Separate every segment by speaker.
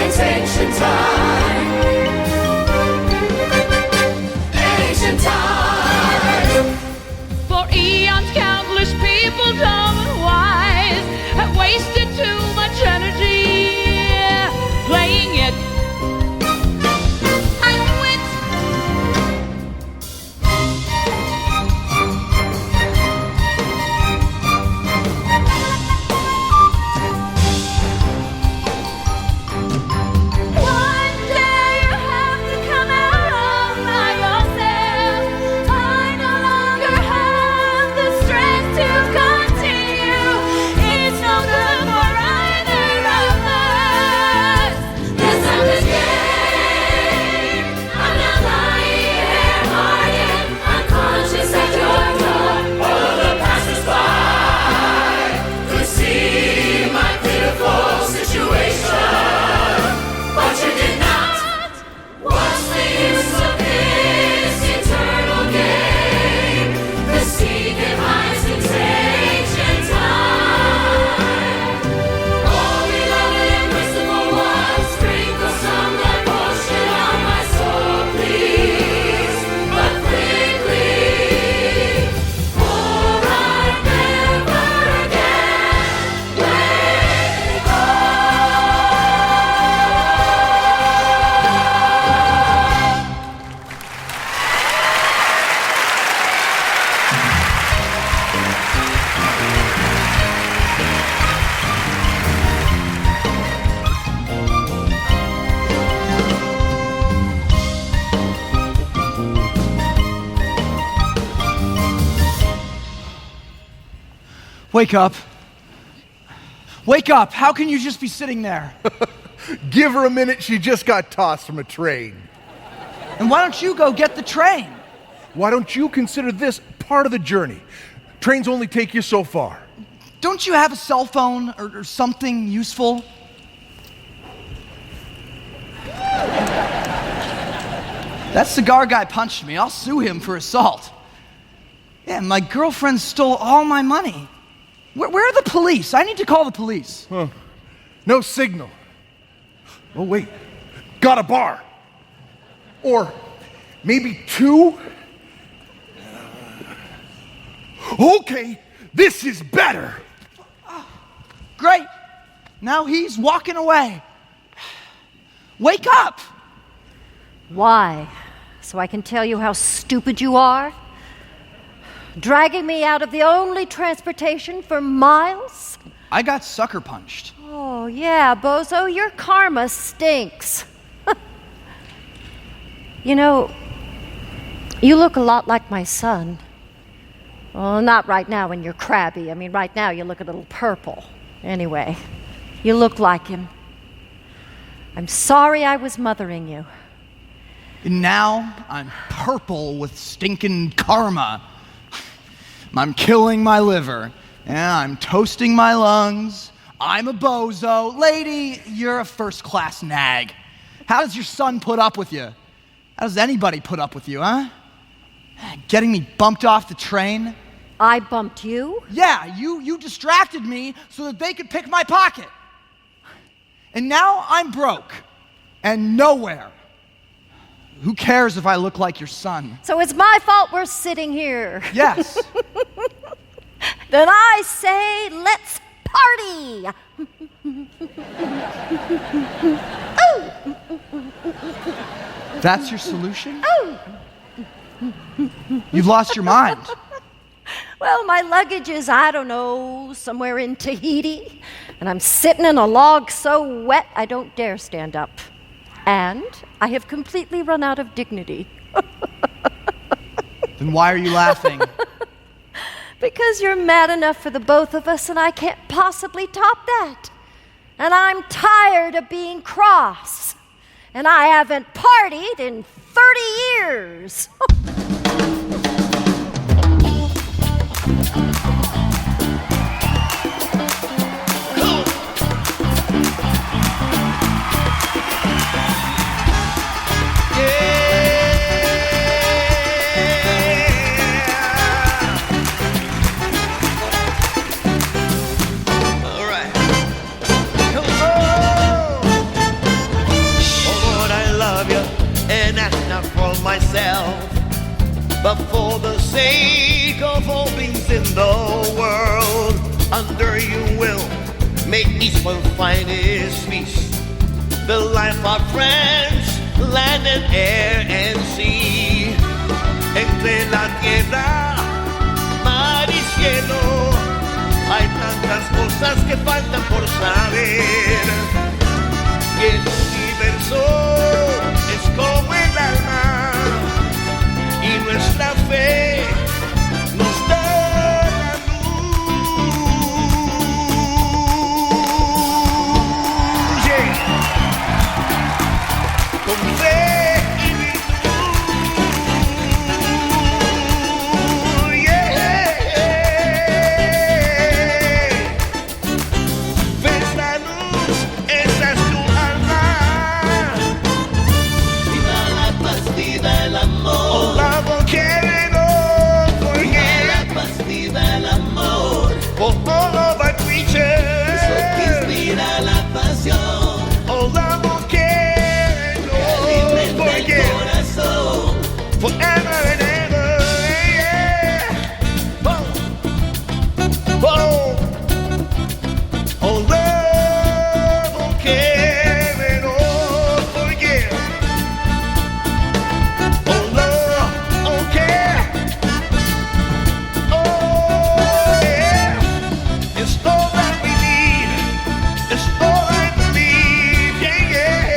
Speaker 1: since ancient time. Ancient time.
Speaker 2: For eons, countless people, dumb and wise, have wasted too much energy playing it. I quit. One day you have to come out all by yourself. I no longer have the strength to continue. It's no good for either of us.
Speaker 1: Yes, I'm the game. I'm not lying here, hearted, unconscious at your door. All of the passers-by could see my pitiful situation, but you did not. What's the use of this eternal game? The secret hides since ancient time. Oh, beloved and merciful one, sprinkle some devotion on my soul, please, but quickly, for I never again wake up.
Speaker 3: Wake up. Wake up. How can you just be sitting there?
Speaker 4: Give her a minute, she just got tossed from a train.
Speaker 3: And why don't you go get the train?
Speaker 4: Why don't you consider this part of the journey? Trains only take you so far.
Speaker 3: Don't you have a cell phone or something useful? That cigar guy punched me. I'll sue him for assault. Yeah, my girlfriend stole all my money. Where are the police? I need to call the police.
Speaker 4: Huh. No signal. Oh, wait. Got a bar. Or maybe two? Okay, this is better.
Speaker 3: Great. Now he's walking away. Wake up!
Speaker 5: Why? So I can tell you how stupid you are? Dragging me out of the only transportation for miles?
Speaker 3: I got sucker punched.
Speaker 5: Oh, yeah, Bozo, your karma stinks. You know, you look a lot like my son. Well, not right now when you're crabby. I mean, right now you look a little purple. Anyway, you look like him. I'm sorry I was mothering you.
Speaker 3: And now I'm purple with stinking karma. I'm killing my liver, and I'm toasting my lungs. I'm a bozo. Lady, you're a first-class nag. How does your son put up with you? How does anybody put up with you, huh? Getting me bumped off the train?
Speaker 5: I bumped you?
Speaker 3: Yeah, you distracted me so that they could pick my pocket. And now I'm broke and nowhere. Who cares if I look like your son?
Speaker 5: So it's my fault we're sitting here.
Speaker 3: Yes.
Speaker 5: Then I say, let's party!
Speaker 3: That's your solution? You've lost your mind.
Speaker 5: Well, my luggage is, I don't know, somewhere in Tahiti, and I'm sitting in a log so wet I don't dare stand up. And I have completely run out of dignity.
Speaker 3: Then why are you laughing?
Speaker 5: Because you're mad enough for the both of us, and I can't possibly top that. And I'm tired of being cross. And I haven't partied in 30 years.
Speaker 6: peaceful finest feast. The life of friends, land and air and sea. Entre la tierra, mar y cielo, hay tantas cosas que faltan por saber. Y el universo es como el alma, y nuestra fe nos da la luz. Yeah. Con fe y virtud. Yeah. Ves la luz, esa es tu alma. Viva la paz, viva el amor. Oh, love can no forget. Viva la paz, viva el amor. For all of our creatures. Eso que inspira la pasión. Oh, love can no forget. Corazón. Forever and ever. Yeah. Boom. Boom. Oh, love can no forget. Oh, love, oh, care. Oh, yeah. It's all that we need. It's all I believe. Yeah, yeah.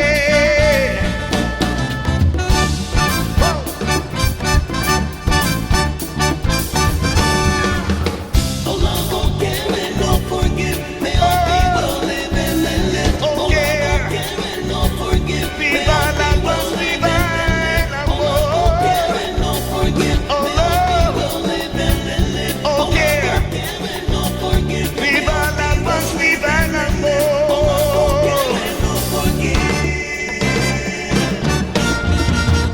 Speaker 6: Oh, love, oh, care, no forget. Me olvido de verle. Oh, care, no forget. Viva la paz, viva el amor. Oh, care, no forget. Oh, love, oh, care, no forget. Viva la paz, viva el amor. Oh, care, no forget.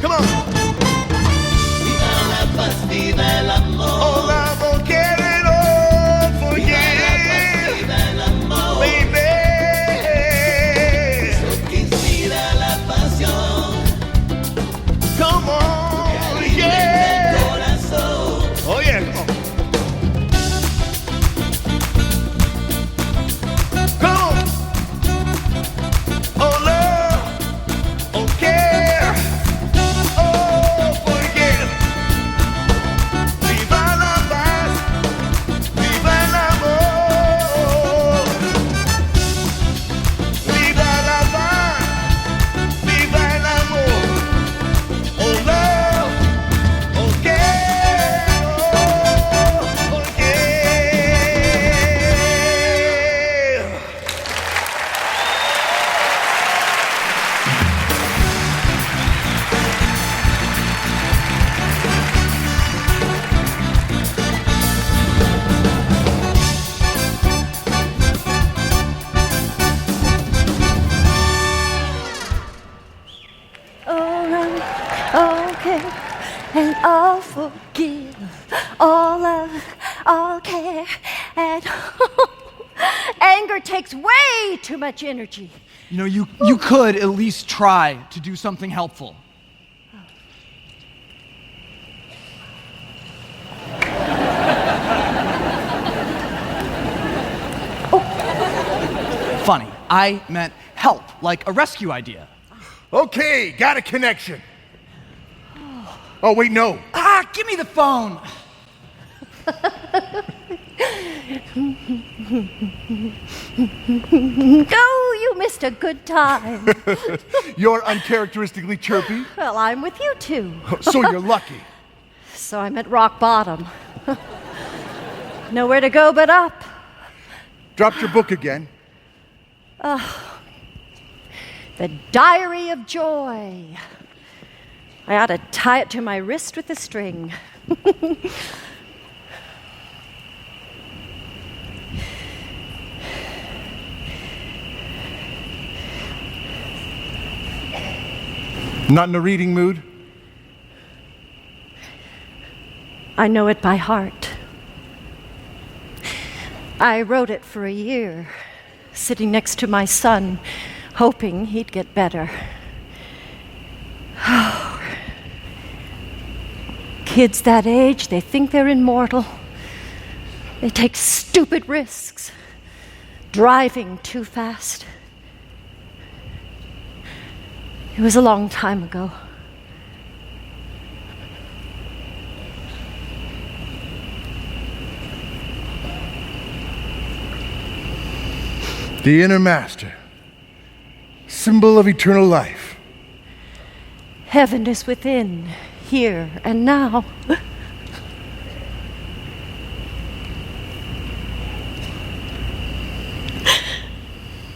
Speaker 6: Come on. Viva la paz, viva el amor. Oh, love, oh, care, no forget. Viva el amor. Baby. Eso que inspira la pasión. Come on, yeah. Corazón. Oh, yeah, come on. Come on. Oh, love. Oh, care. Oh, forget. Viva la paz. Viva el amor. Viva la paz. Viva el amor. Oh, love. Oh, care. Oh, forget.
Speaker 5: All okay, and I'll forgive. All love, all care, and anger takes way too much energy.
Speaker 3: You know, you could at least try to do something helpful. Funny, I meant help, like a rescue idea.
Speaker 4: Okay, got a connection. Oh, wait, no.
Speaker 3: Ah, give me the phone.
Speaker 5: Oh, you missed a good time.
Speaker 4: You're uncharacteristically chirpy,
Speaker 5: Well, I'm with you too.
Speaker 4: so you're lucky.
Speaker 5: So I'm at rock bottom. Nowhere to go but up.
Speaker 4: Dropped your book again.
Speaker 5: The Diary of Joy. I ought to tie it to my wrist with a string.
Speaker 4: Not in a reading mood?
Speaker 5: I know it by heart. I wrote it for a year, sitting next to my son, hoping he'd get better. Kids that age, they think they're immortal. They take stupid risks. driving too fast. It was a long time ago.
Speaker 4: The inner master, symbol of eternal life.
Speaker 5: Heaven is within, here and now.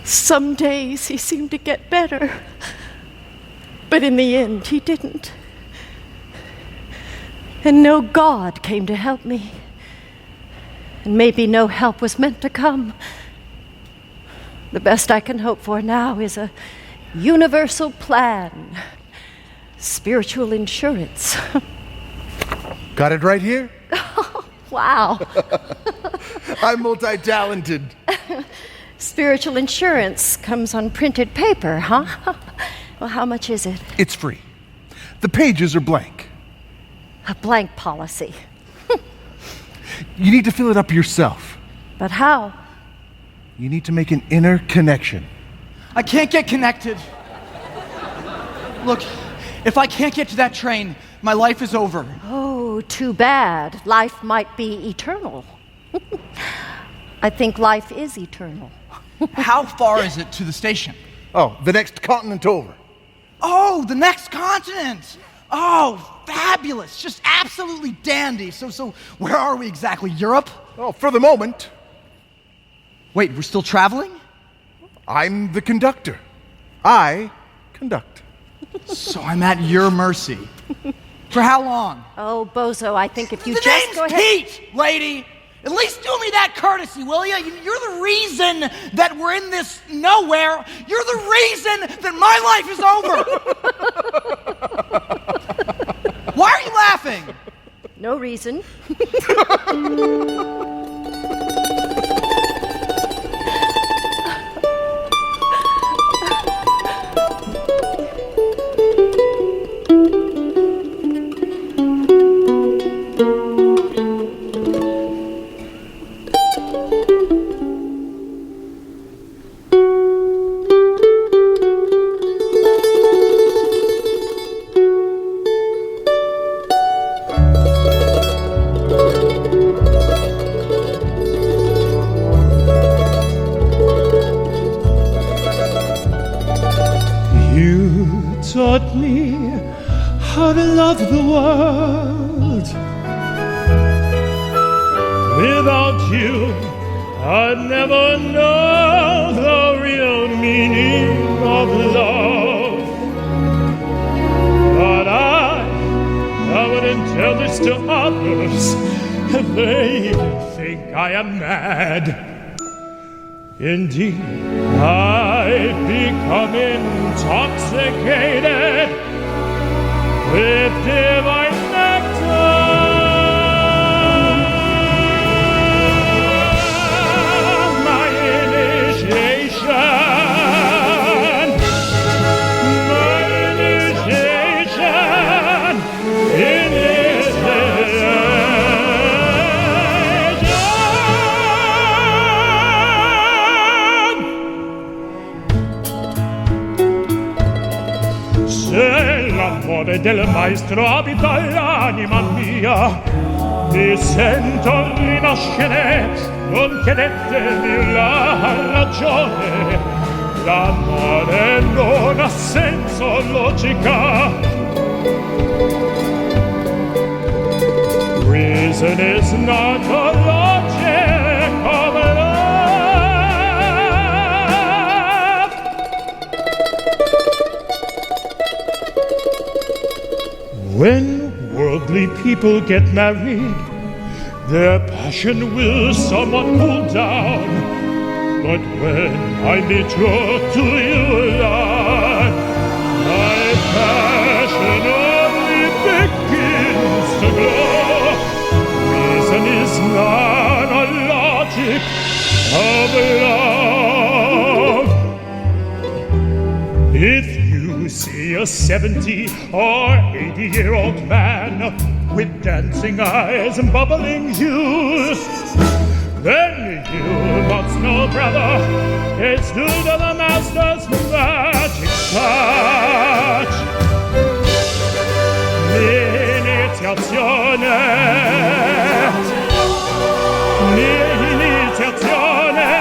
Speaker 5: Some days he seemed to get better, but in the end he didn't. And no God came to help me. And maybe no help was meant to come. The best I can hope for now is a universal plan, spiritual insurance.
Speaker 4: Got it right here?
Speaker 5: Wow.
Speaker 4: I'm multi-talented.
Speaker 5: Spiritual insurance comes on printed paper, huh? Well, how much is it?
Speaker 4: It's free. The pages are blank.
Speaker 5: A blank policy.
Speaker 4: You need to fill it up yourself.
Speaker 5: But how?
Speaker 4: You need to make an inner connection.
Speaker 3: I can't get connected. Look, if I can't get to that train, my life is over.
Speaker 5: Oh, too bad. Life might be eternal. I think life is eternal.
Speaker 3: How far is it to the station?
Speaker 4: Oh, the next continent over.
Speaker 3: Oh, the next continent! Oh, fabulous! Just absolutely dandy. So where are we exactly? Europe?
Speaker 4: Oh, for the moment,
Speaker 3: Wait, we're still traveling?
Speaker 4: I'm the conductor. I conduct.
Speaker 3: So I'm at your mercy. For how long?
Speaker 5: Oh, Bozo, I think if you
Speaker 3: The
Speaker 5: just
Speaker 3: name's
Speaker 5: go ahead.
Speaker 3: Pete, lady. At least do me that courtesy, will you? You're the reason that we're in this nowhere. You're the reason that my life is over. Why are you laughing?
Speaker 5: No reason.
Speaker 7: Taught me how to love the world. Without you, I'd never know the real meaning of love. But I wouldn't tell this to others. They'd think I am mad. Indeed, I've become intoxicated with divine nectar. My initiation l'amore del maestro abita l'anima mia. Mi sento rinascere, non chiedetemi la ragione. L'amore non ha senso, logica. Reason is not a logic of love. When worldly people get married, their passion will somewhat cool down. But when I meet you, to you, Lord, my passion only begins to glow. Reason is not a logic of love. If you see a 70 or 80-year-old man with dancing eyes and bubbling youth, Then you must know, brother, it's due to the master's magic touch. L'iniziazione, l'iniziazione,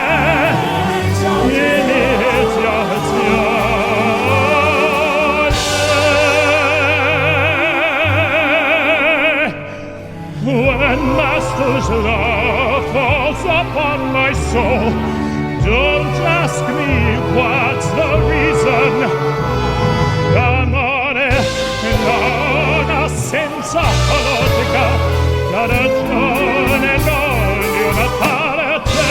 Speaker 7: when master's love falls upon my soul, don't ask me what's the reason. L'amore non ha senza logica, la ragione non è una parte.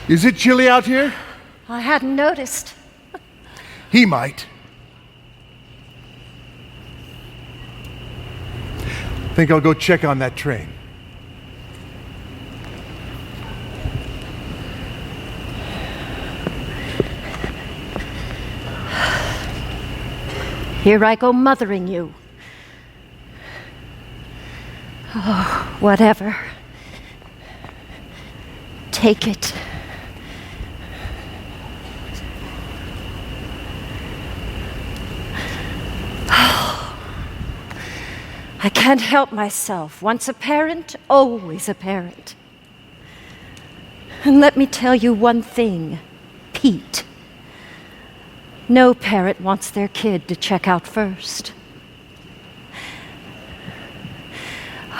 Speaker 4: Is it chilly out here?
Speaker 5: I hadn't noticed.
Speaker 4: He might. Think I'll go check on that train.
Speaker 5: Here I go mothering you. Oh, whatever. Take it. I can't help myself. Once a parent, always a parent. And let me tell you one thing, Pete. No parent wants their kid to check out first.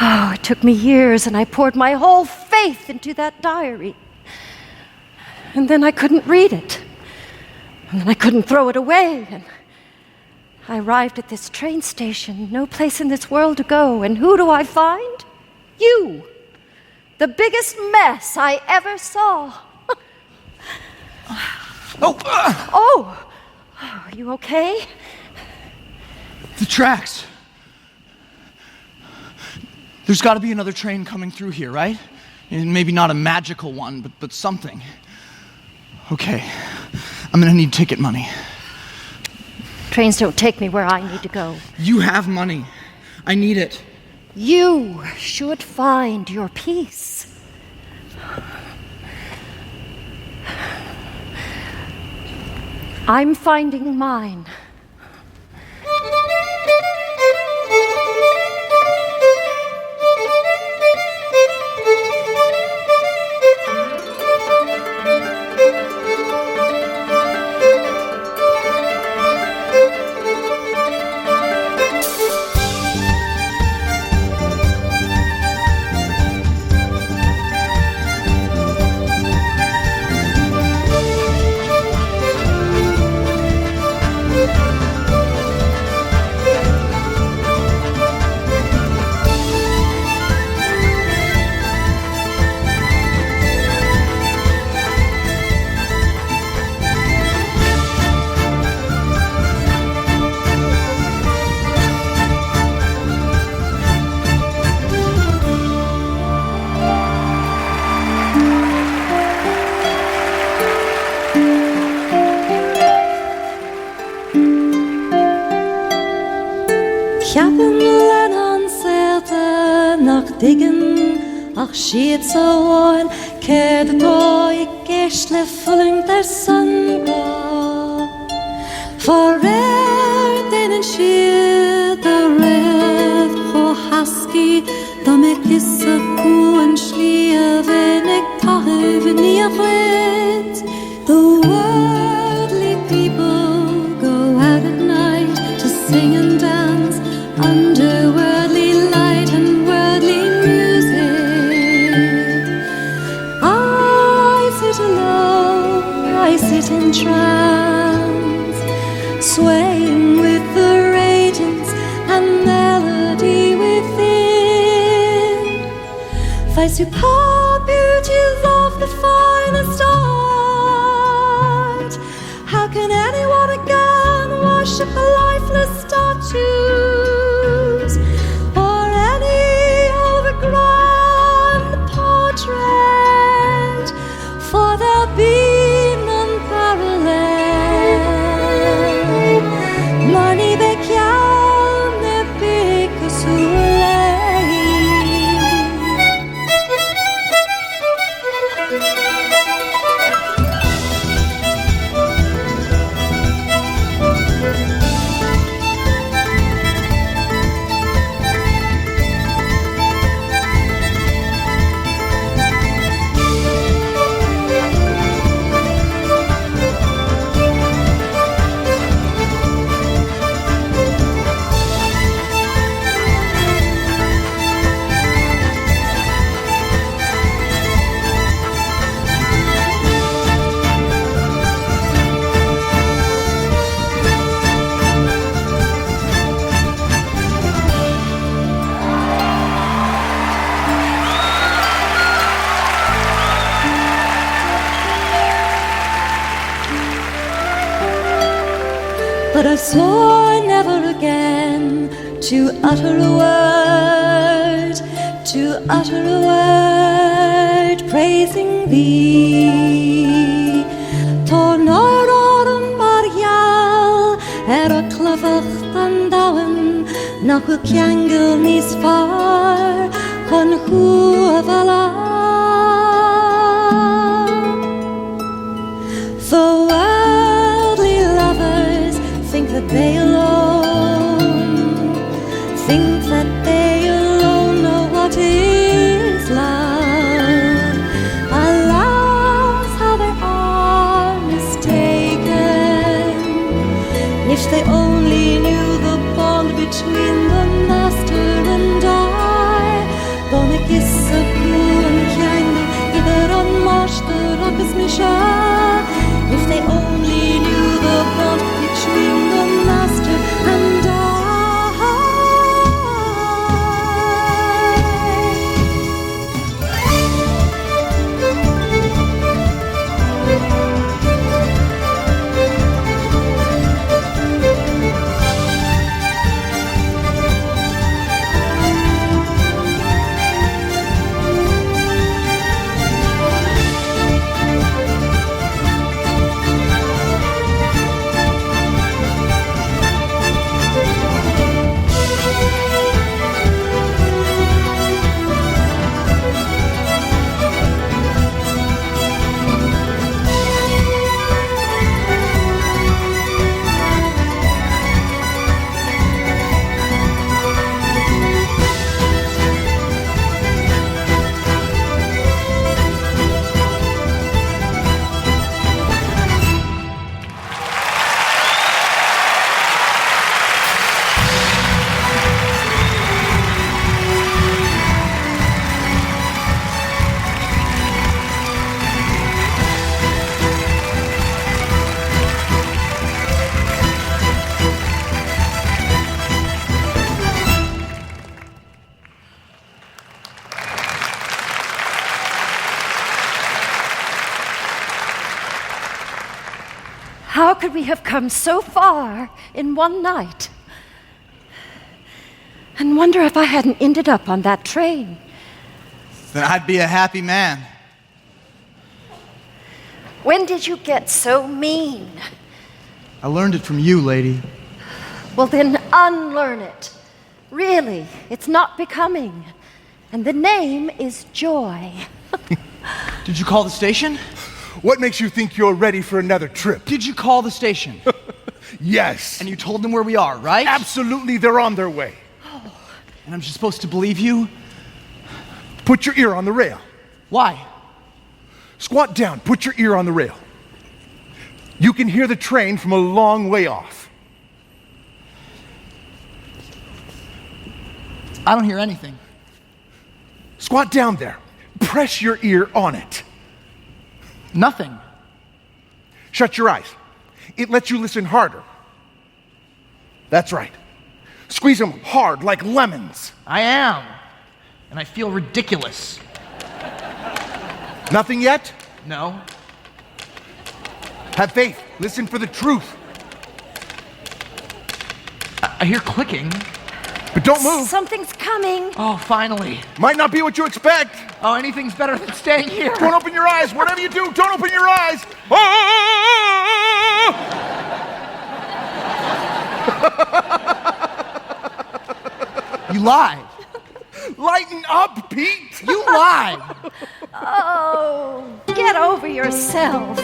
Speaker 5: Oh, it took me years, and I poured my whole faith into that diary. And then I couldn't read it. And then I couldn't throw it away. And I arrived at this train station, no place in this world to go, and who do I find? You! The biggest mess I ever saw. Oh! Are you okay?
Speaker 3: The tracks. There's got to be another train coming through here, right? And maybe not a magical one, but something. Okay, I'm gonna need ticket money.
Speaker 5: Trains don't take me where I need to go.
Speaker 3: You have money. I need it.
Speaker 5: You should find your peace. I'm finding mine.
Speaker 2: Ach shit so on Ked toy geshle fulling der sun For den shit the red ho husky da me kiss a ku and schlie wenn ik tahe when ihr red The worldly people go thy superb beauties of the finest art. How can anyone again worship the lifeless statues, or any of the grand portrait? For there be none parallel. Mani vecchia ne pica su lei. But I swore never again to utter a word praising thee. Tornaron Marial a clavach an dawen nach a kiangel nis far chun huavala. The worldly lovers think that they alone know what is love. Alas, how they are mistaken. If they only knew the bond between the master and I, Bona kiss of you and Kiangel, either on Marster or Bismisha. If they only knew the bond between the master and I.
Speaker 5: How could we have come so far in one night? And wonder if I hadn't ended up on that train.
Speaker 3: Then I'd be a happy man.
Speaker 5: When did you get so mean?
Speaker 3: I learned it from you, lady.
Speaker 5: Well, then unlearn it. Really, it's not becoming. And the name is Joy.
Speaker 3: Did you call the station?
Speaker 4: What makes you think you're ready for another trip?
Speaker 3: Did you call the station?
Speaker 4: Yes.
Speaker 3: And you told them where we are, right?
Speaker 4: Absolutely, they're on their way.
Speaker 3: And I'm just supposed to believe you?
Speaker 4: Put your ear on the rail.
Speaker 3: Why?
Speaker 4: Squat down, put your ear on the rail. You can hear the train from a long way off.
Speaker 3: I don't hear anything.
Speaker 4: Squat down there. Press your ear on it.
Speaker 3: Nothing.
Speaker 4: Shut your eyes. It lets you listen harder. That's right. Squeeze them hard like lemons.
Speaker 3: I am. And I feel ridiculous.
Speaker 4: Nothing yet?
Speaker 3: No.
Speaker 4: Have faith. Listen for the truth.
Speaker 3: I hear clicking.
Speaker 4: But don't move.
Speaker 5: Something's coming.
Speaker 3: Oh, finally.
Speaker 4: Might not be what you expect.
Speaker 3: Oh, anything's better than staying here.
Speaker 4: Don't open your eyes. Whatever you do, don't open your eyes. Oh!
Speaker 3: You lied.
Speaker 4: Lighten up, Pete.
Speaker 3: You lied.
Speaker 5: Oh, get over yourself.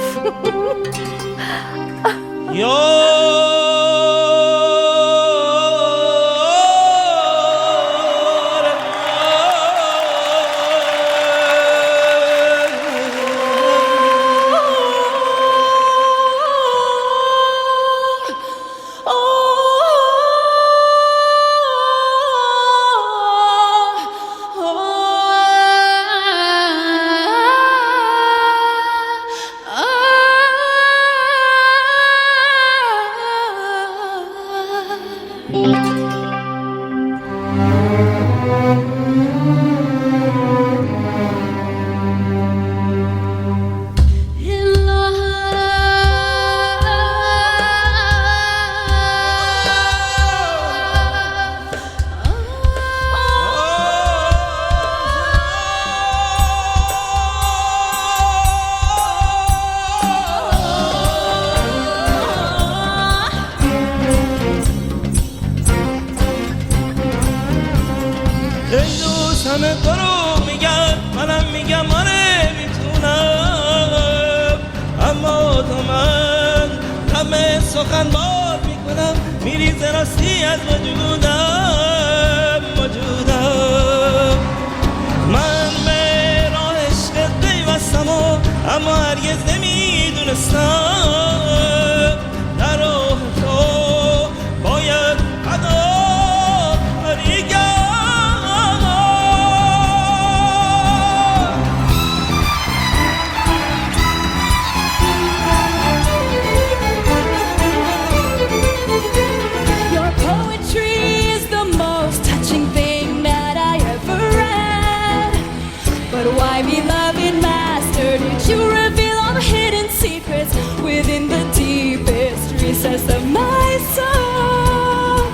Speaker 6: همه تو رو میگن منم میگم آره میتونم اما تو من همه سخن بار میکنم میریزه راستی از وجودم من به راه عشقت پیوستم اما هرگز نمیدونستم در راه تو باید قداری کرد
Speaker 2: Why, beloved master, did you reveal all the hidden secrets within the deepest recess of my soul?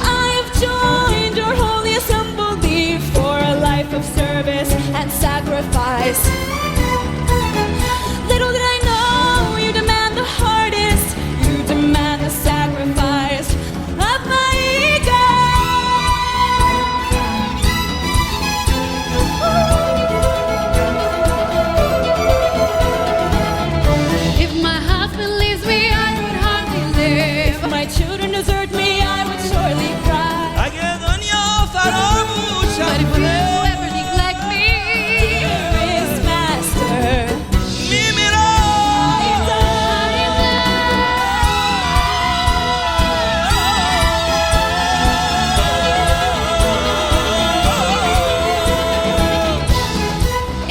Speaker 2: I have joined your holy assembly for a life of service and sacrifice. Little did I know you demand the hardest, you demand the sacrifice of my ego. Children desert me, I would surely cry. But if you ever neglect me, dearest master,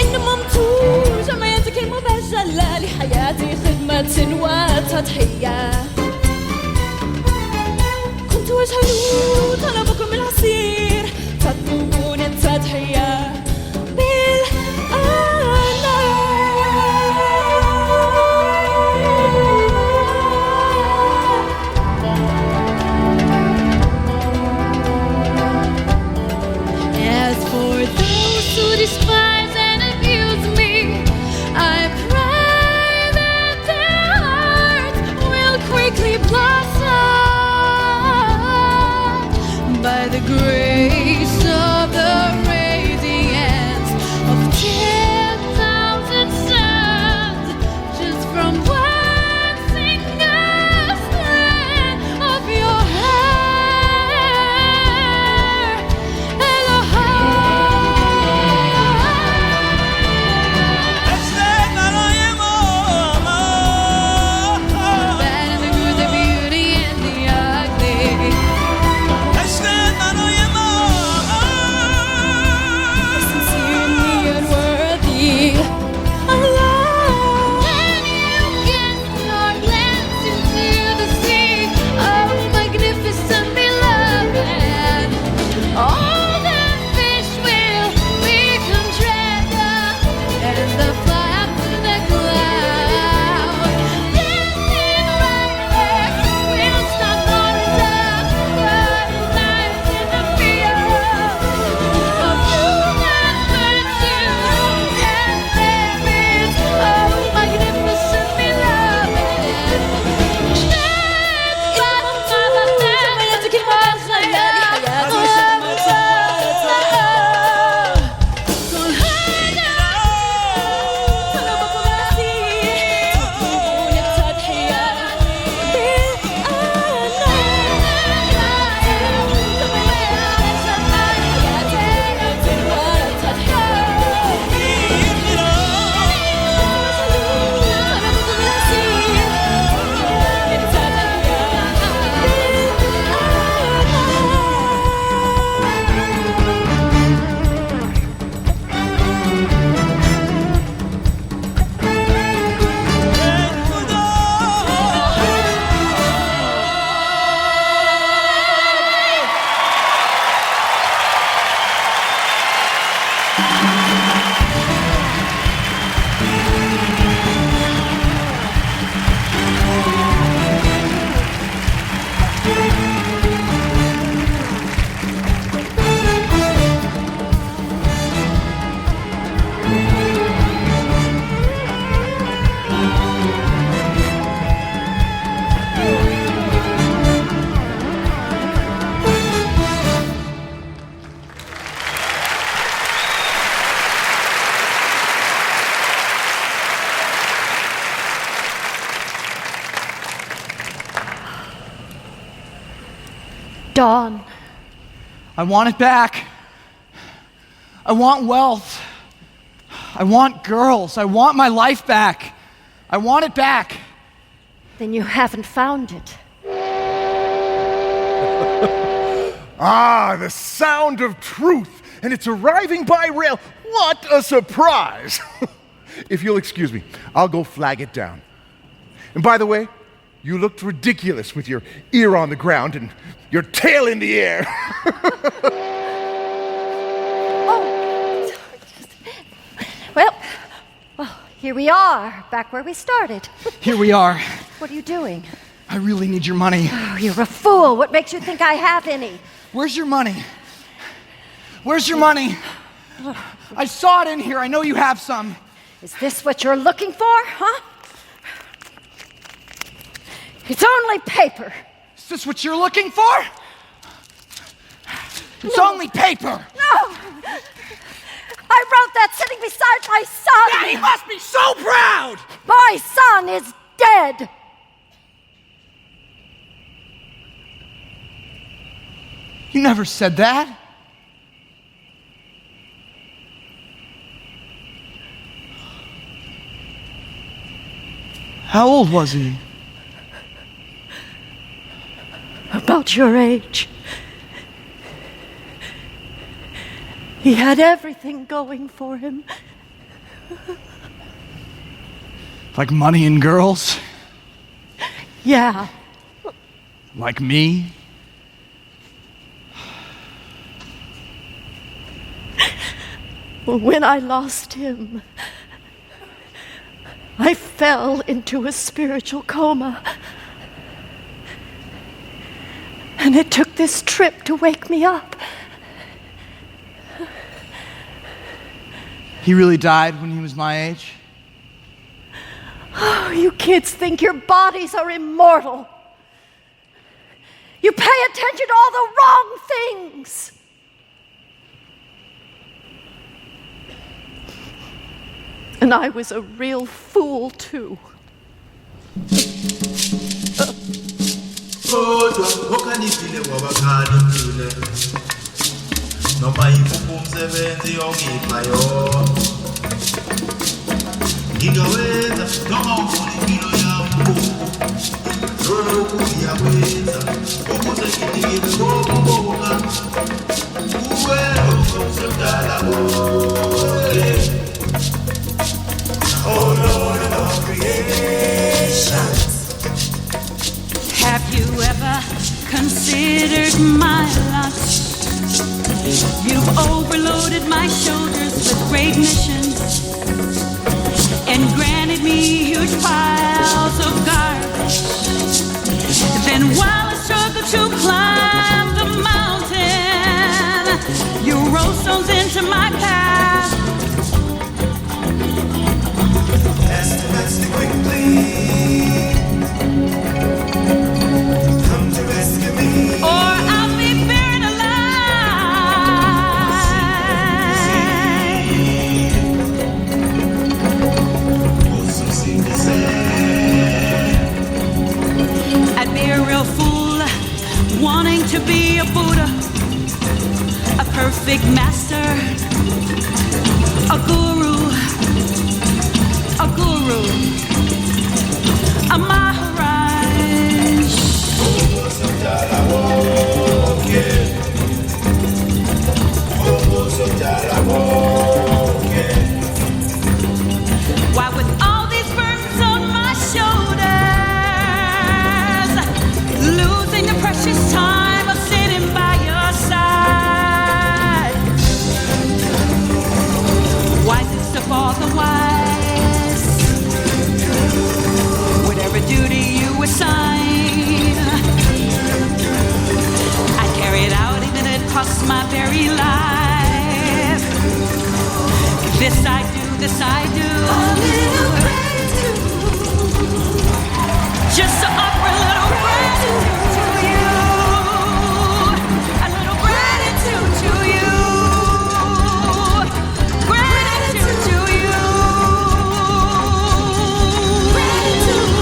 Speaker 2: إنما ممتوج جمعيتك المبجلة لحياتي خدمة وتضحية. وجهلوا طلبكم العسير تطلبون التضحية As for those who despise and abuse me, I pray that their hearts will quake
Speaker 5: Dawn.
Speaker 3: I want it back. I want wealth. I want girls. I want my life back. I want it back.
Speaker 5: Then you haven't found it.
Speaker 4: Ah, the sound of truth, and it's arriving by rail. What a surprise! If you'll excuse me, I'll go flag it down. And by the way, you looked ridiculous with your ear on the ground and your tail in the air.
Speaker 5: Oh, well, here we are, back where we started.
Speaker 3: Here we are.
Speaker 5: What are you doing?
Speaker 3: I really need your money.
Speaker 5: Oh, you're a fool. What makes you think I have any?
Speaker 3: Where's your money? Where's your money? I saw it in here. I know you have some.
Speaker 5: Is this what you're looking for, huh? It's only paper.
Speaker 3: Is this what you're looking for? It's only paper.
Speaker 5: No! I wrote that sitting beside my son.
Speaker 3: Daddy must be so proud!
Speaker 5: My son is dead.
Speaker 3: You never said that. How old was he?
Speaker 5: About your age. He had everything going for him.
Speaker 3: Like money and girls?
Speaker 5: Yeah.
Speaker 3: Like me?
Speaker 5: When I lost him, I fell into a spiritual coma. And it took this trip to wake me up.
Speaker 3: He really died when he was my age?
Speaker 5: Oh, you kids think your bodies are immortal. You pay attention to all the wrong things. And I was a real fool, too.
Speaker 8: Kodwa okhanifile wabakhala umthule noma yiphi umsebenzi ongipha yona ngingawenza noma ufuna impilo yami lokhu ngiyakwenza ukuze ngidingile ngokubonga kuwe okusodala oh Lord of all creation.
Speaker 2: Have you ever considered my lot? You've overloaded my shoulders with great missions and granted me huge piles of garbage. Then while I struggle to climb the mountain, you roll stones into my path.
Speaker 8: Master quickly. Come to rescue me.
Speaker 2: Or I'll be buried alive. I'd be a real fool wanting to be a Buddha, a perfect master, a guru, a Maharaj. Why, with all these burdens on my shoulders, losing the precious time of sitting by your side. This I do, this I do.
Speaker 8: A little gratitude.
Speaker 2: Just to offer a little gratitude to you. A little gratitude to you. Gratitude to you. Gratitude.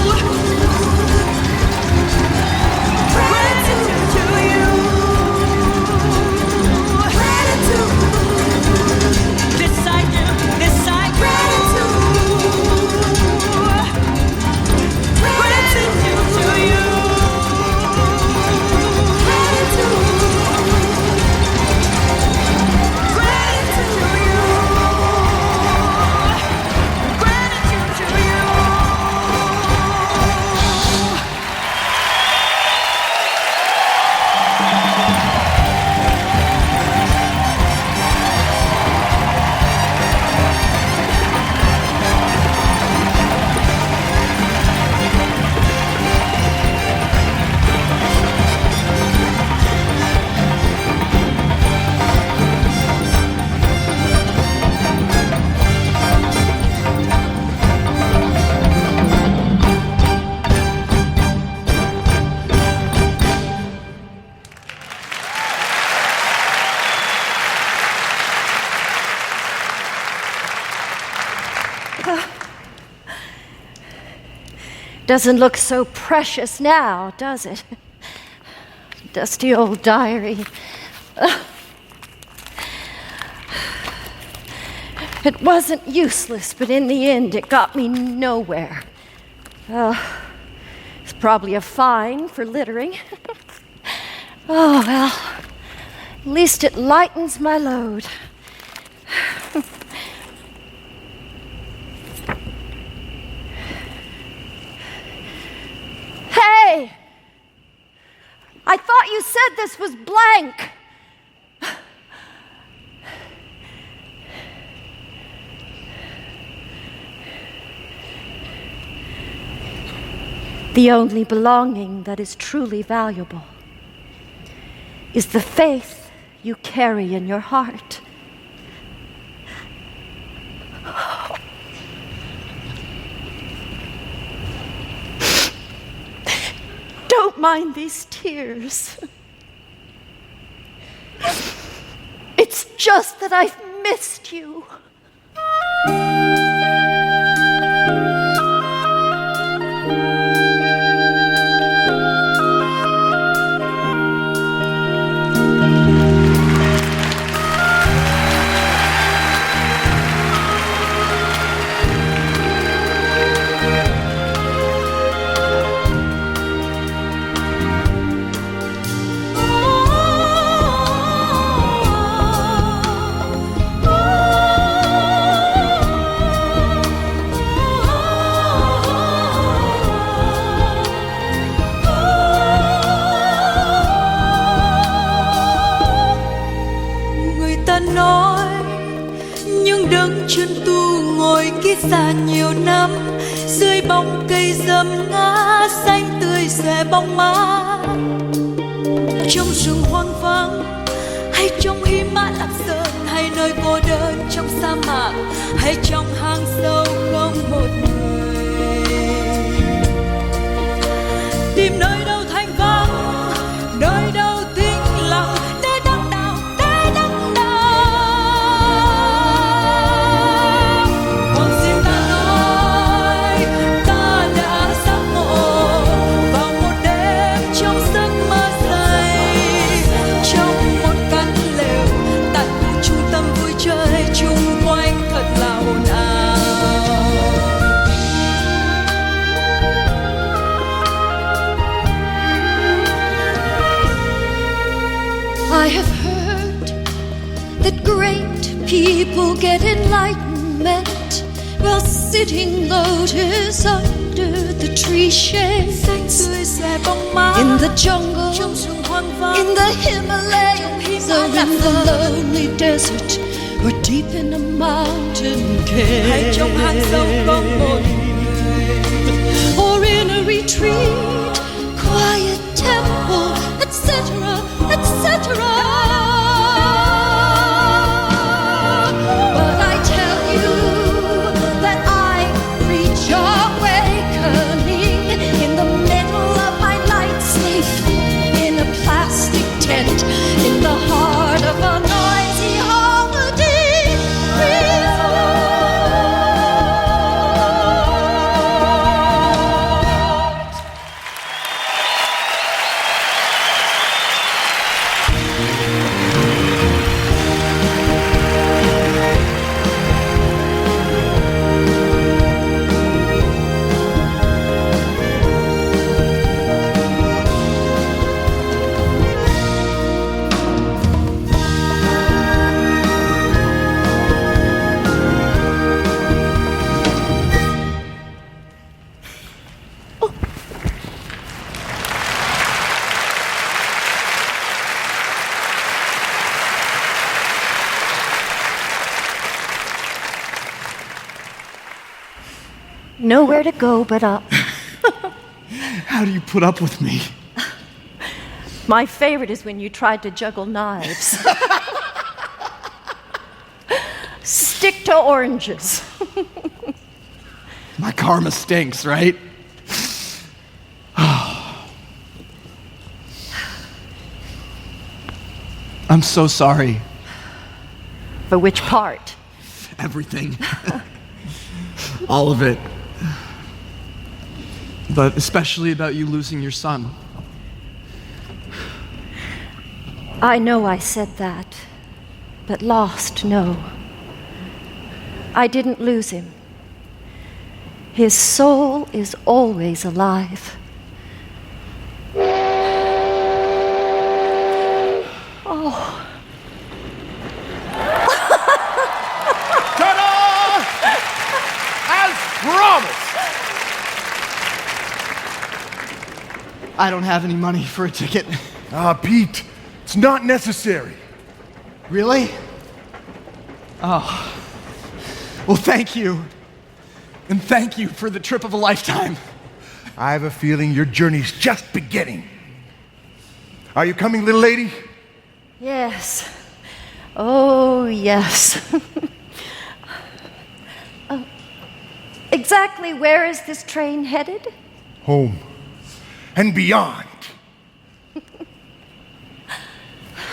Speaker 2: Gratitude to you.
Speaker 8: Gratitude.
Speaker 2: This I do, this I do. Gratitude to you. Gratitude to you. Gratitude to you.
Speaker 5: Doesn't look so precious now, does it? Dusty old diary. It wasn't useless, but in the end, it got me nowhere. It's probably a fine for littering. Oh, well, at least it lightens my load. Hey! I thought you said this was blank. The only belonging that is truly valuable is the faith you carry in your heart. Don't mind these tears. It's just that I've missed you.
Speaker 2: Xa nhiều năm dưới bóng cây rậm ngã xanh tươi xòe bóng mát trong rừng hoang vắng hay trong hi mã Lam Sơn hay nơi cô đơn trong sa mạc hay trong hang sâu không một người tìm nơi đâu thanh vắng nơi đâu tĩnh lặng nơi đắng đau nơi đắng đau I have heard that great people get enlightenment while sitting lotus under the tree shade. In the jungle, in the Himalayas, or in the lonely desert, or deep in a mountain cave, or in a retreat, quiet temple, etc., etc. But I tell you,
Speaker 5: Nowhere to go but up.
Speaker 3: How do you put up with me?
Speaker 5: My favorite is when you tried to juggle knives. Stick to oranges.
Speaker 3: My karma stinks, right? I'm so sorry.
Speaker 5: For which part?
Speaker 3: Everything. All of it. But especially about you losing your son.
Speaker 5: I know I said that, but lost, no. I didn't lose him. His soul is always alive. Oh.
Speaker 4: Ta-da! As promised!
Speaker 3: I don't have any money for a ticket.
Speaker 4: Ah, Pete, it's not necessary.
Speaker 3: Really? Oh. Well, thank you. And thank you for the trip of a lifetime.
Speaker 4: I have a feeling your journey's just beginning. Are you coming, little lady?
Speaker 5: Yes. Oh, yes. Exactly where is this train headed?
Speaker 4: Home and beyond.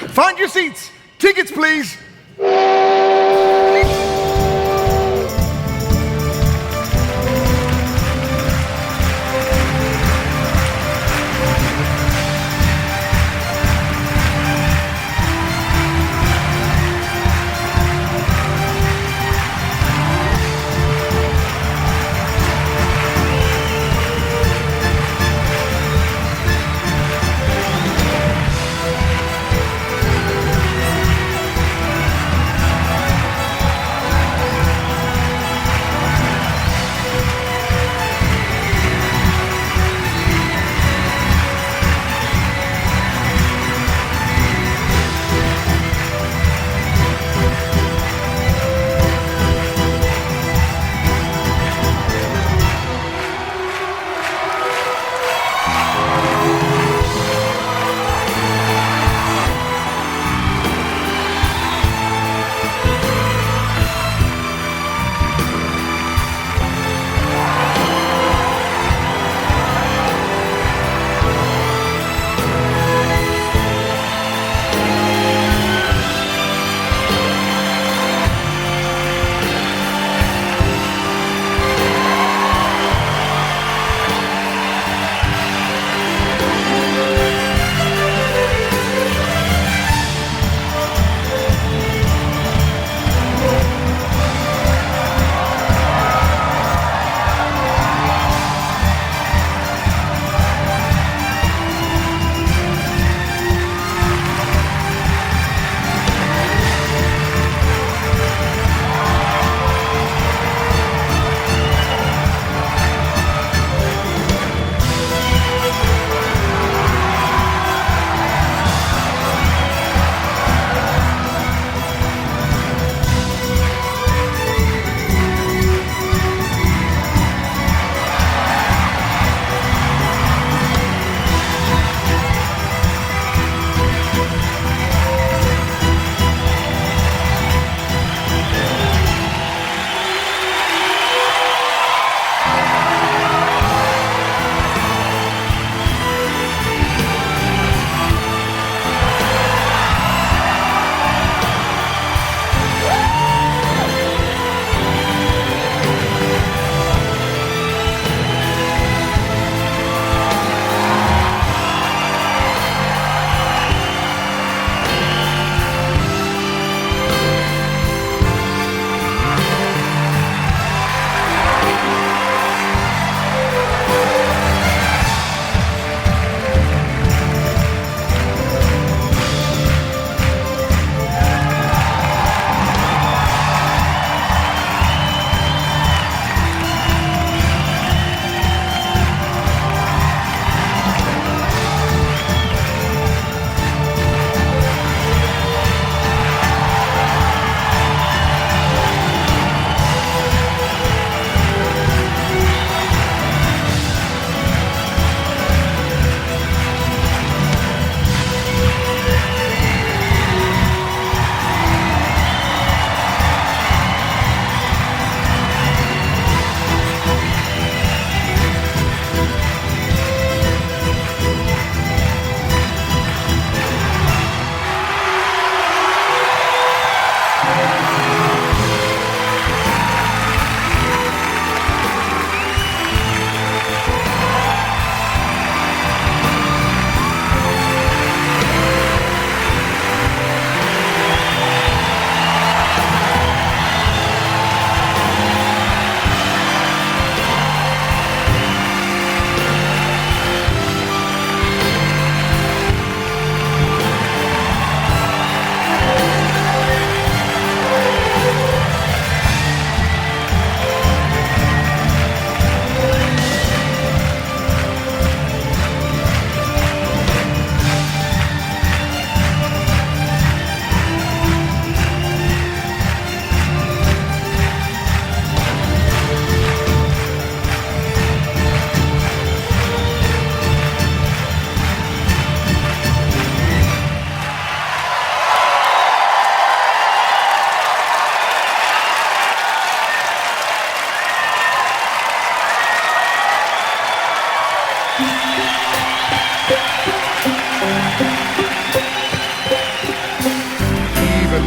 Speaker 4: Find your seats. Tickets, please.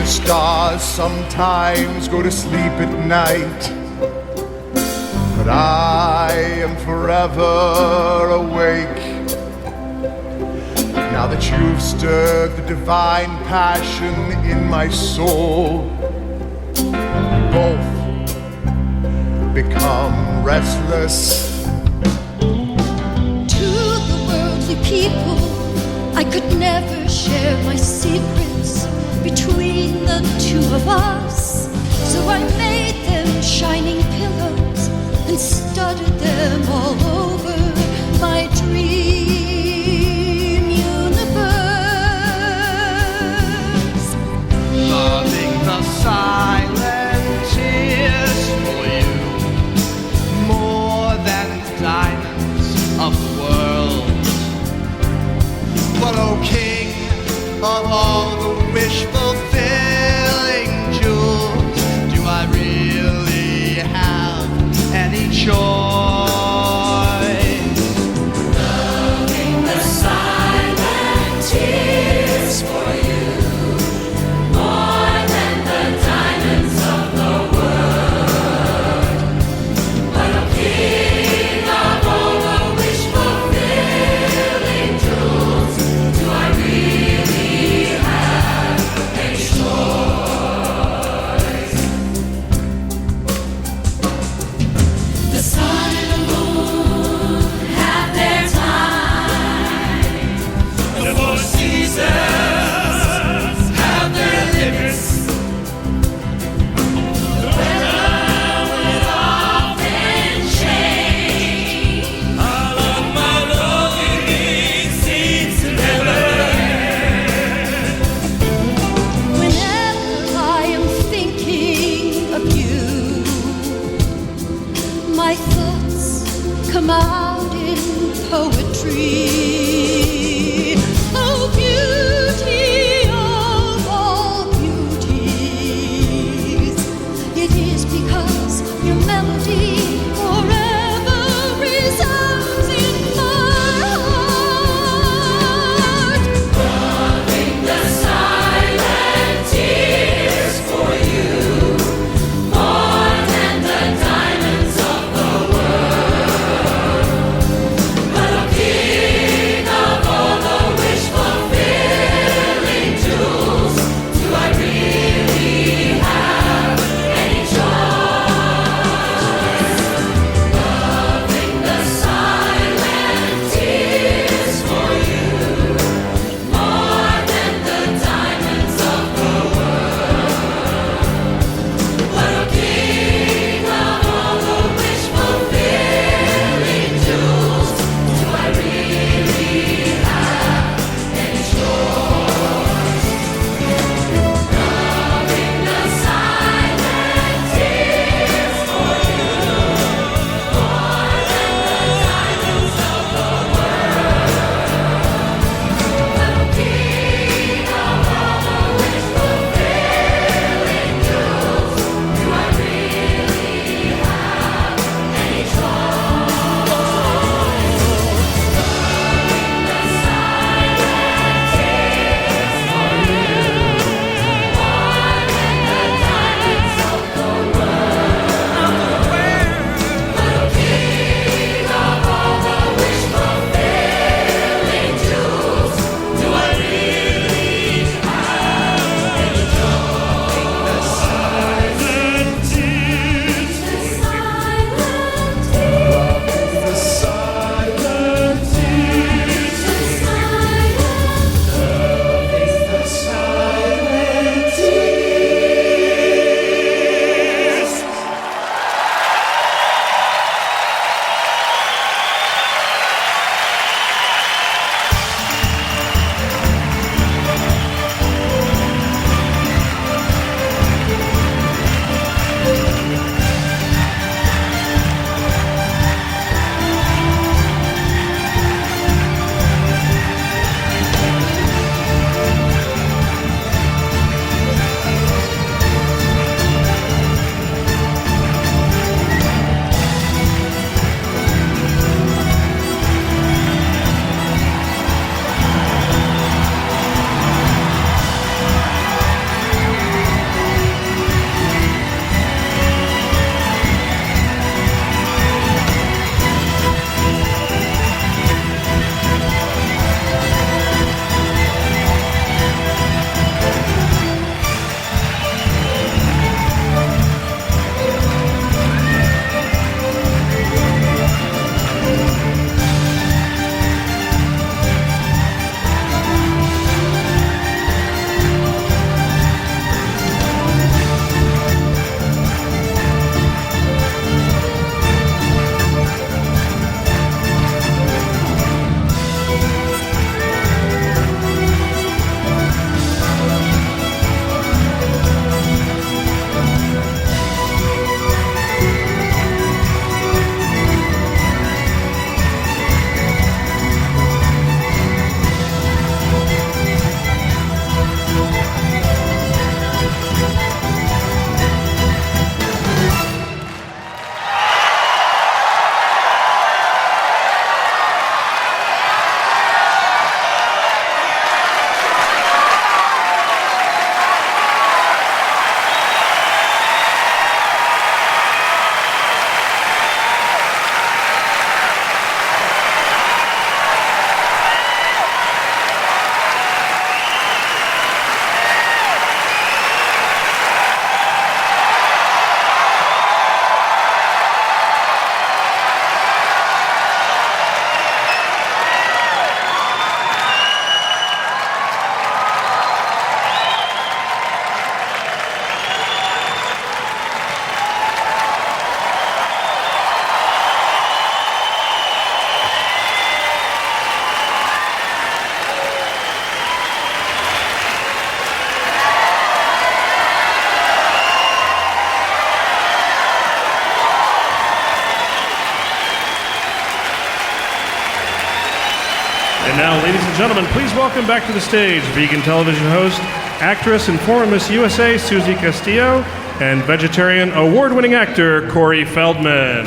Speaker 4: The stars sometimes go to sleep at night, but I am forever awake. Now that you've stirred the divine passion in my soul, both become restless.
Speaker 2: To the worldly people, I could never share my secrets between the two of us. So I made them shining pillows and studded them all over my dream universe.
Speaker 3: Loving the silent tears for you more than diamonds of the world. But oh, king of all the wish-fulfilling jewels, do I really have any choice?
Speaker 1: Loving the silent tears for you more than the diamonds of the world. But a king of all the wish-fulfilling jewels, do I really have a choice? The sun and the moon have their time. The four seasons have their limits. The weather will often change. All of my longing seems to never end.
Speaker 2: Whenever I am thinking of you, my thoughts come out in poetry. Oh, beauty of all beauties, it is because your melody forever resounds in my heart.
Speaker 1: Loving the silent tears for you more than the diamonds of the world.
Speaker 7: Now, ladies and gentlemen, please welcome back to the stage vegan television host, actress and former Miss USA Susie Castillo, and vegetarian award-winning actor Corey Feldman.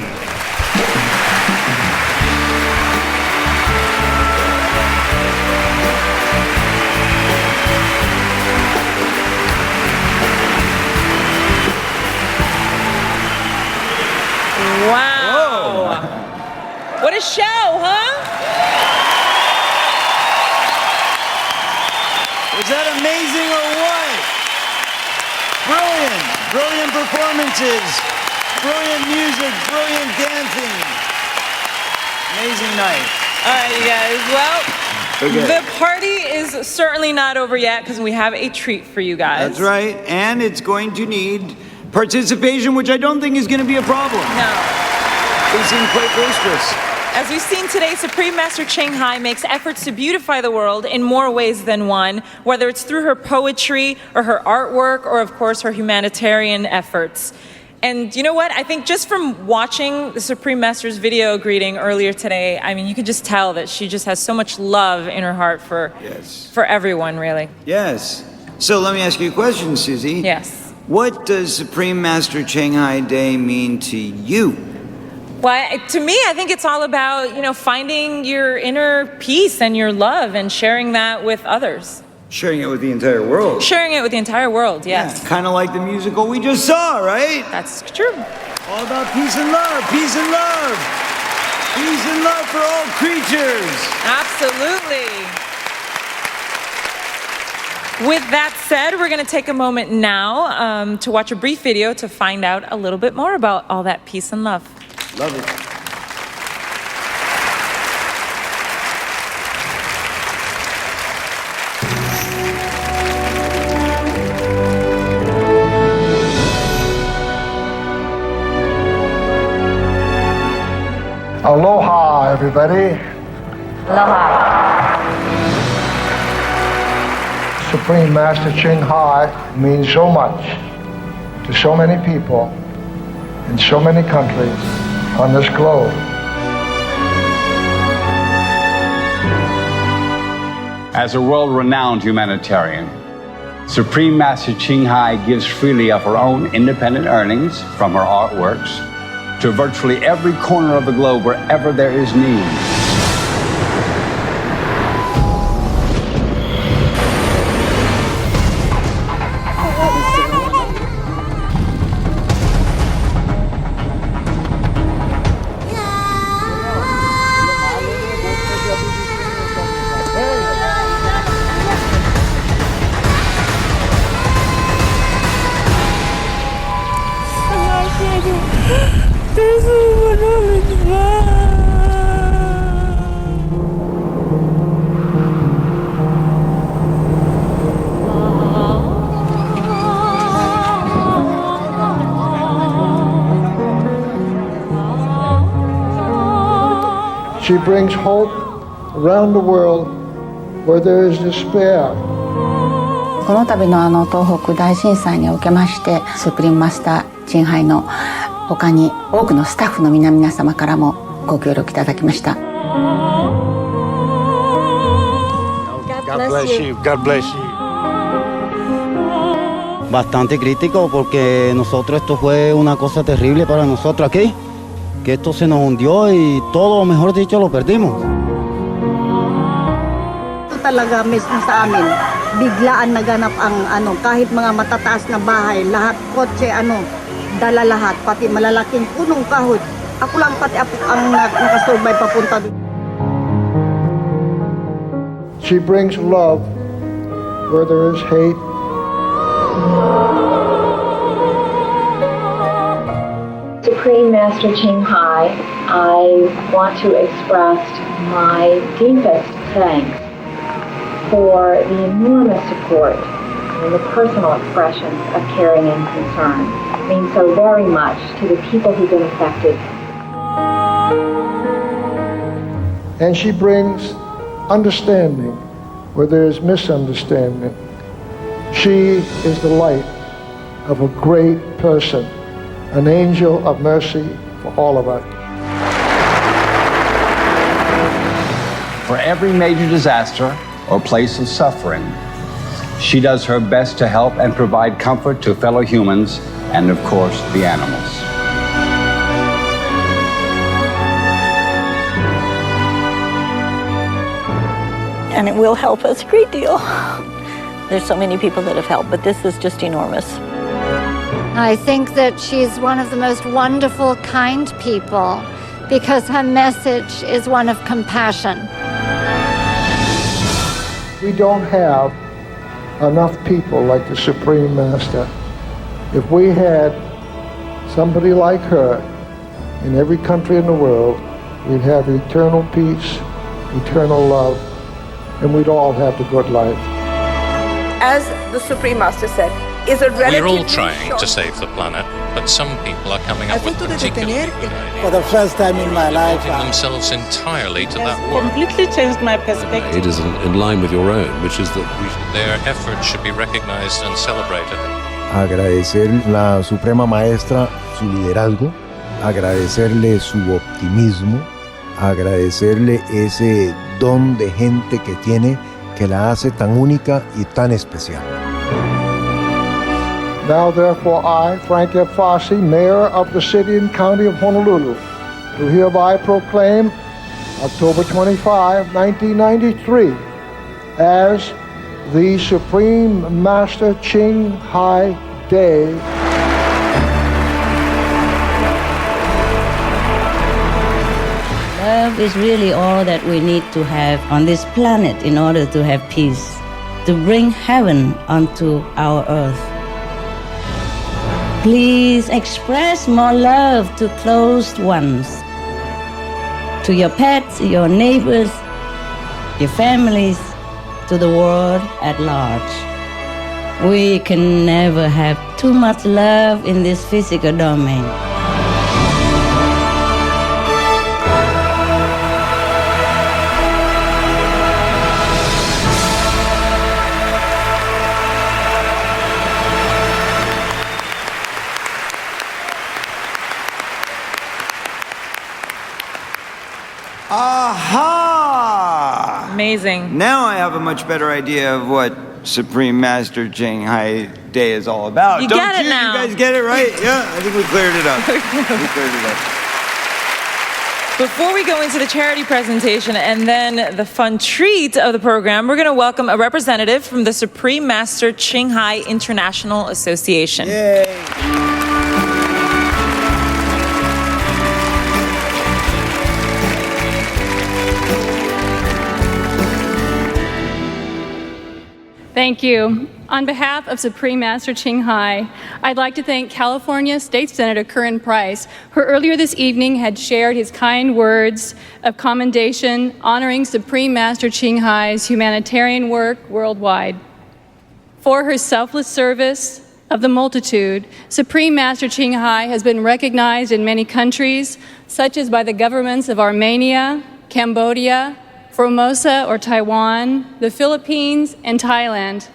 Speaker 9: Wow. What a show, huh?
Speaker 10: Was that amazing or what? Brilliant. Brilliant performances. Brilliant music. Brilliant dancing. Amazing night.
Speaker 9: All right, you guys. Well,
Speaker 10: Okay.
Speaker 9: the party is certainly not over yet because we have a treat for you guys.
Speaker 10: That's right. And it's going to need participation, which I don't think is going to be a problem.
Speaker 9: No.
Speaker 10: They seem quite boisterous.
Speaker 9: As we've seen today, Supreme Master Ching Hai makes efforts to beautify the world in more ways than one, whether it's through her poetry or her artwork or, of course, her humanitarian efforts. And you know what? I think just from watching the Supreme Master's video greeting earlier today, I mean, you could just tell that she just has so much love in her heart for everyone, really.
Speaker 10: Yes. So let me ask you a question, Susie.
Speaker 9: Yes.
Speaker 10: What does Supreme Master Ching Hai Day mean to you?
Speaker 9: Well, to me, I think it's all about, finding your inner peace and your love and sharing that with others.
Speaker 10: Sharing it with the entire world.
Speaker 9: Sharing it with the entire world, yes.
Speaker 10: Yeah, kind of like the musical we just saw, right?
Speaker 9: That's true.
Speaker 10: All about peace and love, peace and love. Peace and love for all creatures.
Speaker 9: Absolutely. With that said, we're going to take a moment now to watch a brief video to find out a little bit more about all that peace and love.
Speaker 10: Love it.
Speaker 11: Aloha, everybody.
Speaker 5: Aloha.
Speaker 11: Supreme Master Ching Hai means so much to so many people in so many countries on this globe.
Speaker 12: As a world-renowned humanitarian, Supreme Master Ching Hai gives freely of her own independent earnings from her artworks to virtually every corner of the globe wherever there is need.
Speaker 11: She brings hope around the world where there is despair.
Speaker 13: この度の東北大震災におけましてスプリームマスターチンハイの他に多くのスタッフの皆様からもご協力いただきました。
Speaker 10: God bless you. God bless you.
Speaker 14: Bastante crítico porque nosotros esto fue una cosa terrible para nosotros aquí, que esto se nos hundió y todo, mejor dicho, lo perdimos.
Speaker 15: Ito talaga mismo sa amin, biglaan naganap ang kahit mga matataas na bahay, lahat kotse dala lahat, pati malalaking punong kahoy. Ako lang pati ang nakasurvive papunta doon.
Speaker 11: She brings love where there is hate.
Speaker 16: Supreme Master Ching Hai, I want to express my deepest thanks for the enormous support and the personal expressions of caring and concern. It means so very much to the people who've been affected.
Speaker 11: And she brings understanding where there is misunderstanding. She is the light of a great person, an angel of mercy for all of us.
Speaker 12: for every major disaster or place of suffering. She does her best to help and provide comfort to fellow humans and, of course, the animals.
Speaker 17: And it will help us a great deal. There's so many people that have helped, but this is just enormous.
Speaker 5: I think that she's one of the most wonderful, kind people because her message is one of compassion.
Speaker 11: We don't have enough people like the Supreme Master. If we had somebody like her in every country in the world, we'd have eternal peace, eternal love, and we'd all have the good life.
Speaker 18: As the Supreme Master said, is a relatively
Speaker 19: We're all trying to save the planet, but some people are coming up with particularly good ideas,
Speaker 10: For the first time in my life,
Speaker 19: devoting themselves entirely to that work.
Speaker 18: completely changed my perspective.
Speaker 20: It is in line with your own, which is that
Speaker 19: Their efforts should be recognized and celebrated.
Speaker 21: Agradecer la Suprema Maestra su liderazgo, agradecerle su optimismo, agradecerle ese don de gente que tiene que la hace tan única y tan especial.
Speaker 11: Now therefore I, Frank F. Fossey, Mayor of the City and County of Honolulu, do hereby proclaim October 25, 1993 as the Supreme Master Ching Hai Day.
Speaker 22: Love is really all that we need to have on this planet in order to have peace, to bring heaven onto our earth. Please express more love to close ones, to your pets, your neighbors, your families, to the world at large. We can never have too much love in this physical domain.
Speaker 23: Aha!
Speaker 9: Amazing.
Speaker 23: Now I have a much better idea of what Supreme Master Ching Hai Day is all about.
Speaker 9: You
Speaker 23: Don't
Speaker 9: get it
Speaker 23: you?
Speaker 9: now.
Speaker 23: You guys get it, right? Yeah, I think we cleared it up. We cleared it up.
Speaker 9: Before we go into the charity presentation and then the fun treat of the program, we're going to welcome a representative from the Supreme Master Ching Hai International Association.
Speaker 23: Yay!
Speaker 24: Thank you. On behalf of Supreme Master Ching Hai, I'd like to thank California State Senator Curran Price, who earlier this evening had shared his kind words of commendation honoring Supreme Master Ching Hai's humanitarian work worldwide. For her selfless service of the multitude, Supreme Master Ching Hai has been recognized in many countries, such as by the governments of Armenia, Cambodia, Formosa or Taiwan, the Philippines, and Thailand.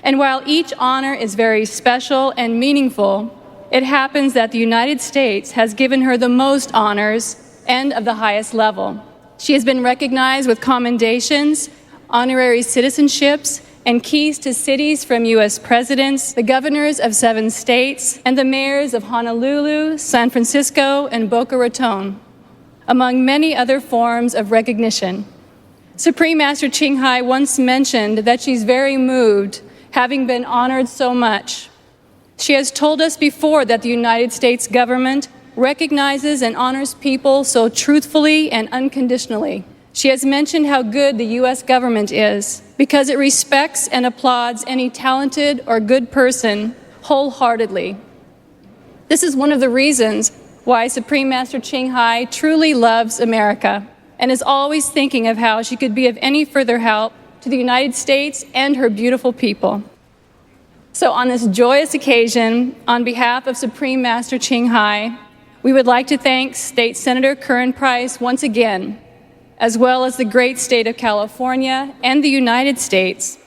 Speaker 24: And while each honor is very special and meaningful, it happens that the United States has given her the most honors and of the highest level. She has been recognized with commendations, honorary citizenships, and keys to cities from U.S. presidents, the governors of 7 states, and the mayors of Honolulu, San Francisco, and Boca Raton, among many other forms of recognition. Supreme Master Ching Hai once mentioned that she's very moved, having been honored so much. She has told us before that the United States government recognizes and honors people so truthfully and unconditionally. She has mentioned how good the U.S. government is because it respects and applauds any talented or good person wholeheartedly. This is one of the reasons why Supreme Master Ching Hai truly loves America and is always thinking of how she could be of any further help to the United States and her beautiful people. So on this joyous occasion, on behalf of Supreme Master Ching Hai, we would like to thank State Senator Curran Price once again, as well as the great state of California and the United States.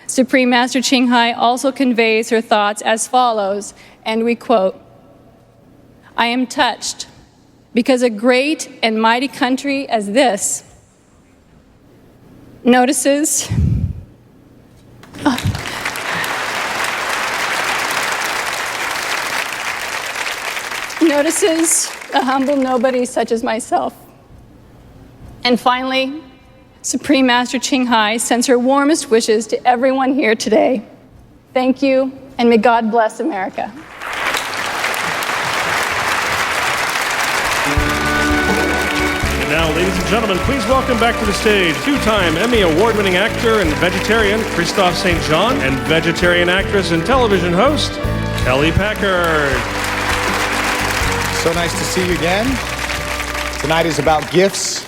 Speaker 24: Supreme Master Ching Hai also conveys her thoughts as follows, and we quote, "I am touched because a great and mighty country as this notices a humble nobody such as myself. And finally, Supreme Master Ching Hai sends her warmest wishes to everyone here today. Thank you, and may God bless America.
Speaker 7: And now, ladies and gentlemen, please welcome back to the stage two-time Emmy Award-winning actor and vegetarian Christophe St. John and vegetarian actress and television host Kelly Packard.
Speaker 3: So nice to see you again. Tonight is about gifts,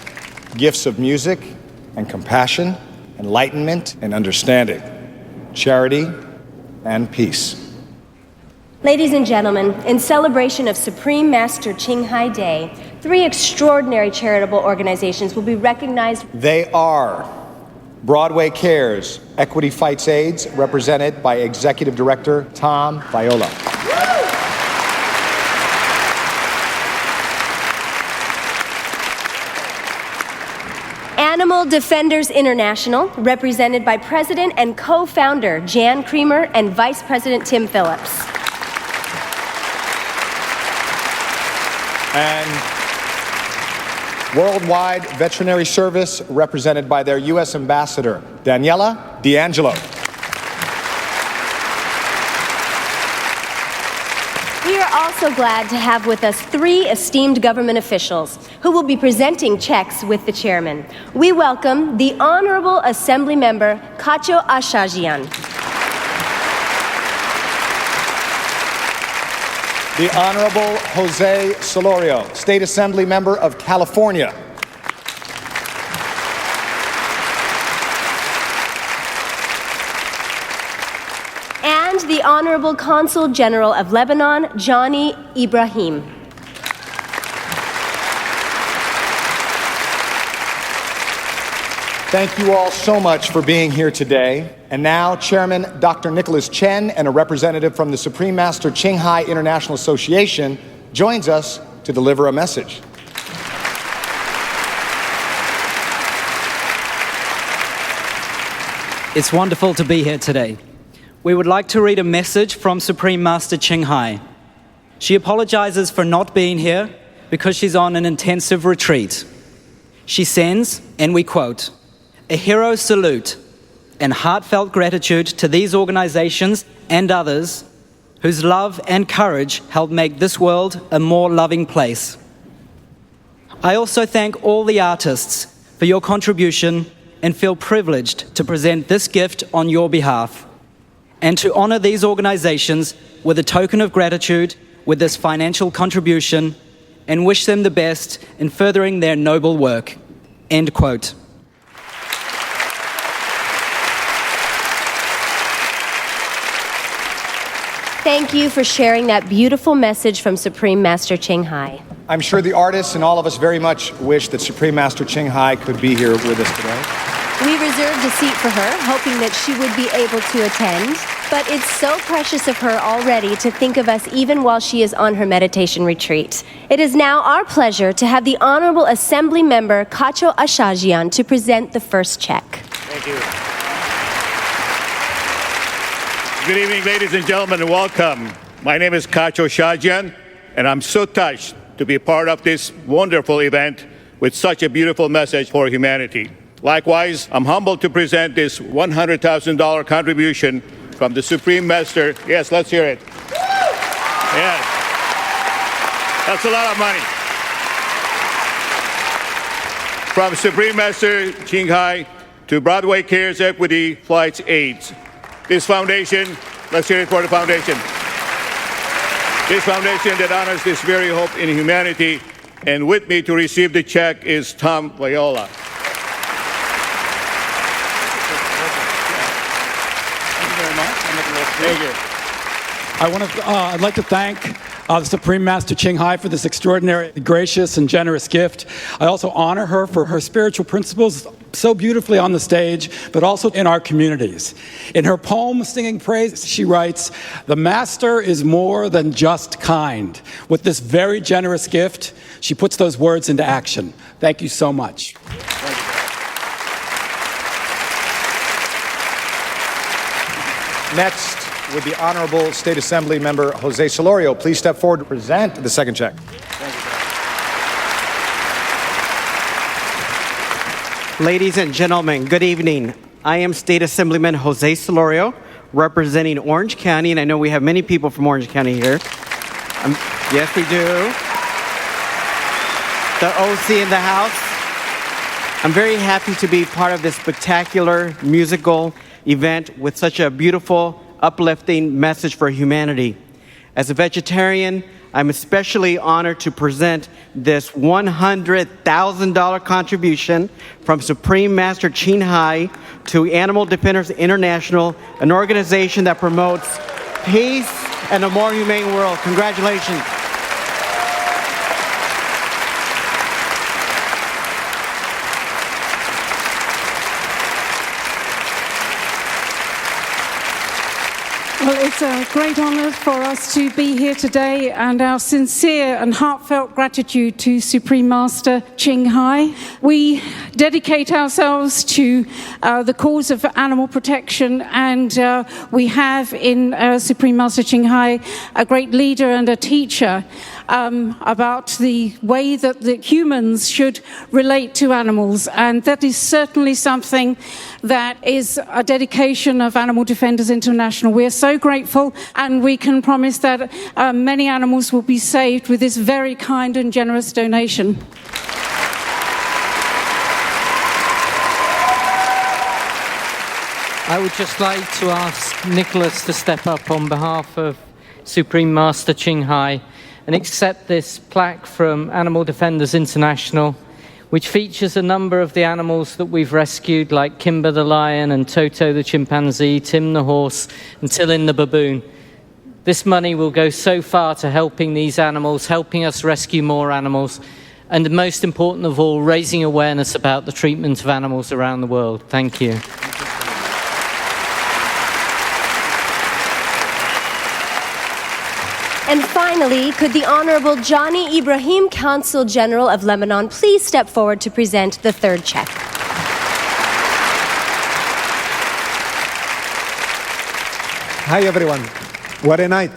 Speaker 3: gifts of music and compassion, enlightenment and understanding, charity and peace.
Speaker 4: Ladies and gentlemen, in celebration of Supreme Master Ching Hai Day, 3 extraordinary charitable organizations will be recognized.
Speaker 3: They are Broadway Cares, Equity Fights AIDS, represented by Executive Director Tom Viola.
Speaker 4: Animal Defenders International, represented by President and co-founder Jan Creamer and Vice President Tim Phillips.
Speaker 3: And Worldwide Veterinary Service, represented by their U.S. Ambassador, Daniela D'Angelo.
Speaker 4: We are also glad to have with us 3 esteemed government officials who will be presenting checks with the chairman. We welcome the Honorable Assembly Member Kacho Ashajian.
Speaker 3: The Honorable Jose Solorio, State Assembly Member of California.
Speaker 4: And the Honorable Consul General of Lebanon, Johnny Ibrahim.
Speaker 3: Thank you all so much for being here today. And now, Chairman Dr. Nicholas Chen and a representative from the Supreme Master Ching Hai International Association joins us to deliver a message.
Speaker 6: It's wonderful to be here today. We would like to read a message from Supreme Master Ching Hai. She apologizes for not being here because she's on an intensive retreat. She sends, and we quote, "A hero salute and heartfelt gratitude to these organizations and others whose love and courage help make this world a more loving place. I also thank all the artists for your contribution and feel privileged to present this gift on your behalf and to honor these organizations with a token of gratitude with this financial contribution and wish them the best in furthering their noble work." End quote.
Speaker 4: Thank you for sharing that beautiful message from Supreme Master Ching Hai.
Speaker 3: I'm sure the artists and all of us very much wish that Supreme Master Ching Hai could be here with us today.
Speaker 4: We reserved a seat for her, hoping that she would be able to attend. But it's so precious of her already to think of us even while she is on her meditation retreat. It is now our pleasure to have the Honorable Assembly Member Kacho Ashajian to present the first check.
Speaker 8: Thank you. Good evening, ladies and gentlemen, and welcome. My name is Kacho Ashajian, and I'm so touched to be part of this wonderful event with such a beautiful message for humanity. Likewise, I'm humbled to present this $100,000 contribution from the Supreme Master. Yes, let's hear it. Yes. That's a lot of money. From Supreme Master Ching Hai to Broadway Cares Equity Flights AIDS. This foundation, let's hear it for the foundation. This foundation that honors this very hope in humanity. And with me to receive the check is Tom Viola.
Speaker 25: Thank you. I'd like to thank the Supreme Master Ching Hai for this extraordinary, gracious, and generous gift. I also honor her for her spiritual principles so beautifully on the stage, but also in our communities. In her poem, Singing Praise, she writes, "The Master is more than just kind." With this very generous gift, she puts those words into action. Thank you so much.
Speaker 3: Next, would the Honorable State Assembly Member Jose Solorio please step forward to present the second check?
Speaker 1: Ladies and gentlemen, good evening. I am State Assemblyman Jose Solorio, representing Orange County, and I know we have many people from Orange County here. Yes, we do. The OC in the house. I'm very happy to be part of this spectacular musical event with such a beautiful, uplifting message for humanity. As a vegetarian, I'm especially honored to present this $100,000 contribution from Supreme Master Ching Hai to Animal Defenders International, an organization that promotes peace and a more humane world. Congratulations.
Speaker 2: Well, it's a great honor for us to be here today, and our sincere and heartfelt gratitude to Supreme Master Ching Hai. We dedicate ourselves to the cause of animal protection, and we have in Supreme Master Ching Hai a great leader and a teacher about the way that the humans should relate to animals, and that is certainly something that is a dedication of Animal Defenders International. We are so grateful, and we can promise that many animals will be saved with this very kind and generous donation.
Speaker 13: I would just like to ask Nicholas to step up on behalf of Supreme Master Ching Hai and accept this plaque from Animal Defenders International, which features a number of the animals that we've rescued, like Kimber the lion and Toto the chimpanzee, Tim the horse and Tillin the baboon. This money will go so far to helping these animals, helping us rescue more animals, and most important of all, raising awareness about the treatment of animals around the world. Thank you.
Speaker 4: And finally, could the Honorable Johnny Ibrahim, Consul General of Lebanon, please step forward to present the third check?
Speaker 14: Hi, everyone. What a night.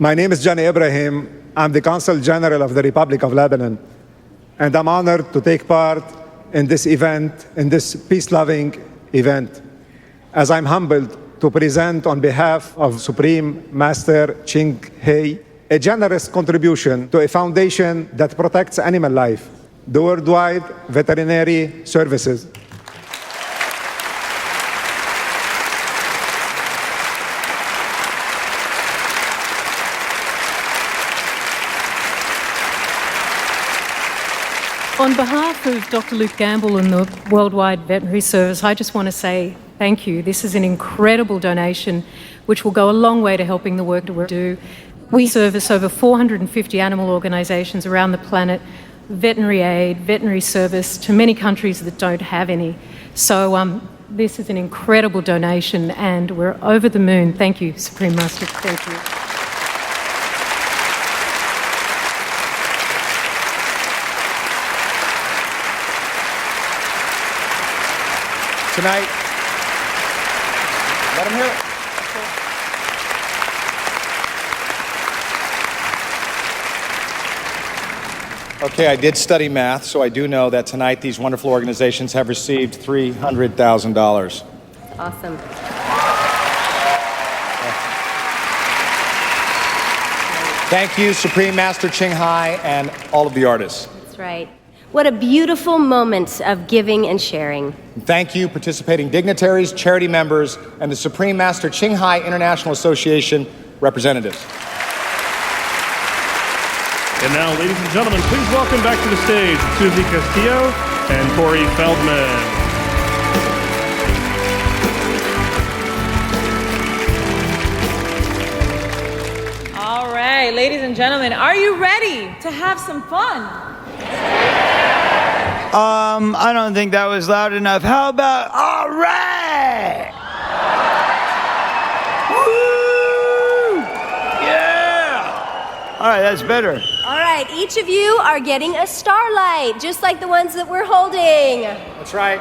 Speaker 14: My name is Johnny Ibrahim. I'm the Consul General of the Republic of Lebanon, and I'm honored to take part in this event, in this peace-loving event, as I'm humbled to present on behalf of Supreme Master Ching Hai a generous contribution to a foundation that protects animal life, the Worldwide Veterinary Services.
Speaker 15: On behalf of Dr. Luke Gamble and the Worldwide Veterinary Service, I just want to say thank you. This is an incredible donation which will go a long way to helping the work that we do. We service over 450 animal organisations around the planet, veterinary aid, veterinary service to many countries that don't have any. So this is an incredible donation and we're over the moon. Thank you, Supreme Master. Thank you.
Speaker 3: Tonight, let him hear it. Okay, I did study math, so I do know that tonight these wonderful organizations have received $300,000.
Speaker 4: Awesome.
Speaker 3: Thank you, Supreme Master Ching Hai, and all of the artists.
Speaker 4: That's right. What a beautiful moment of giving and sharing.
Speaker 3: Thank you, participating dignitaries, charity members, and the Supreme Master Ching Hai International Association representatives.
Speaker 7: And now, ladies and gentlemen, please welcome back to the stage Susie Castillo and Corey Feldman.
Speaker 9: All right, ladies and gentlemen, are you ready to have some fun?
Speaker 23: I don't think that was loud enough. How about all right? Woo! Yeah! All right, that's better.
Speaker 4: All right, each of you are getting a starlight, just like the ones that we're holding.
Speaker 3: That's right.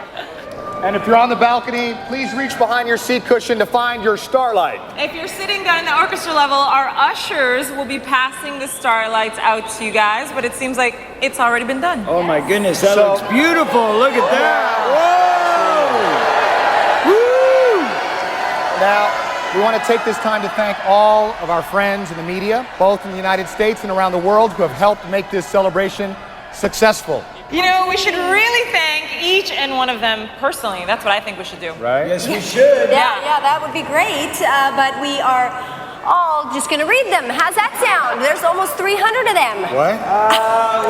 Speaker 3: And if you're on the balcony, please reach behind your seat cushion to find your starlight.
Speaker 9: If you're sitting down in the orchestra level, our ushers will be passing the starlights out to you guys, but it seems like it's already been done.
Speaker 23: Oh my goodness, that looks beautiful. Look at that. Whoa! Woo!
Speaker 3: Now, we want to take this time to thank all of our friends in the media, both in the United States and around the world, who have helped make this celebration successful.
Speaker 9: You know, we should really thank each and one of them personally. That's what I think we should do.
Speaker 3: Right?
Speaker 23: Yes, we should.
Speaker 4: Yeah, that would be great. But we are all just going to read them. How's that sound? There's almost 300 of them.
Speaker 3: What?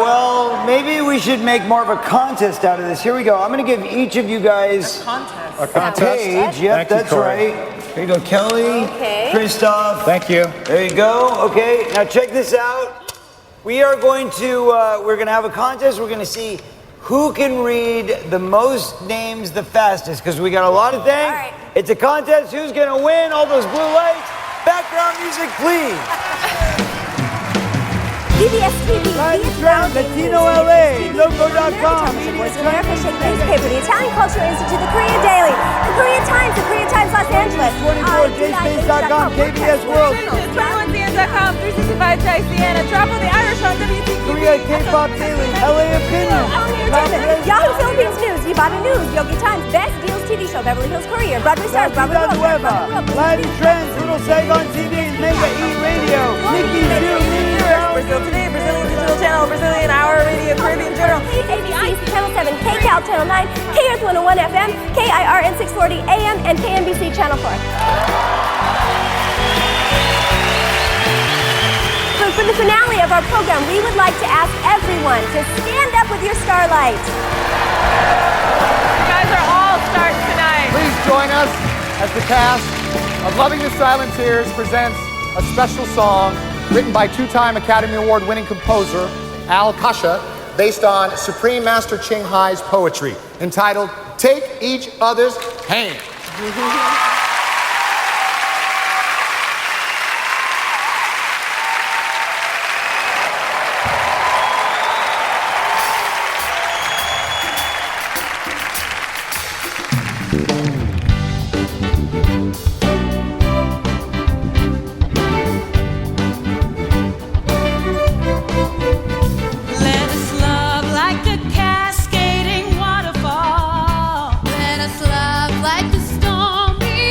Speaker 23: Well, maybe we should make more of a contest out of this. Here we go. I'm going to give each of you guys
Speaker 9: Contest.
Speaker 3: A contest?
Speaker 23: page. Yep,
Speaker 3: Thank you,
Speaker 23: that's
Speaker 3: Corey.
Speaker 23: right. Here you go, Kelly.
Speaker 4: Okay.
Speaker 23: Christoph.
Speaker 3: Thank you.
Speaker 23: There you go. Okay, now check this out. We are going to, we're going to have a contest. We're going to see who can read the most names the fastest, because we got a lot of things.
Speaker 4: All right.
Speaker 23: It's a contest. Who's going to win? All those blue lights. Background music, please.
Speaker 4: PBS TV,
Speaker 23: Vietnam, Latino LA, Loco.com,
Speaker 4: Voice of America, Shake Newspaper, the Italian Cultural Institute, the Korea Daily, the Korea Times Los Angeles,
Speaker 23: 24jspace.com, KBS World,
Speaker 9: TravelOnCN.com, 365 Siena, Travel the Irish on WTV,
Speaker 23: Korea K-Pop Daily, LA Opinion,
Speaker 4: Yahoo Philippines News, Ibarra News, Yogi Times, Best Deals TV Show, Beverly Hills Courier, Broadway Stars, Broadway World,
Speaker 23: Latin Trends, Little Saigon TV, Mega E Radio, Nikki's New
Speaker 9: Brazil Today, Brazilian Digital Channel, Brazilian Hour Radio, Caribbean Journal,
Speaker 4: ABC Channel 7, KCAL Channel 9, KEarth 101 FM, KIRN 640 AM, and KNBC Channel 4. So for the finale of our program, we would like to ask everyone to stand up with your starlight.
Speaker 9: You guys are all stars tonight.
Speaker 3: Please join us as the cast of Loving the Silent Tears presents a special song written by two-time Academy Award-winning composer Al Kasha, based on Supreme Master Ching Hai's poetry, entitled Take Each Other's Hand.
Speaker 5: Let us love like a cascading waterfall. Let us love like the stormy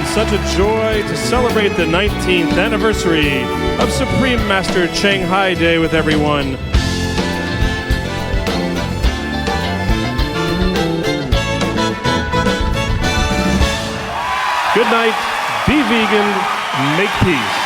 Speaker 7: such a joy to celebrate the 19th anniversary of Supreme Master Ching Hai Day with everyone. Good night, be vegan, make peace.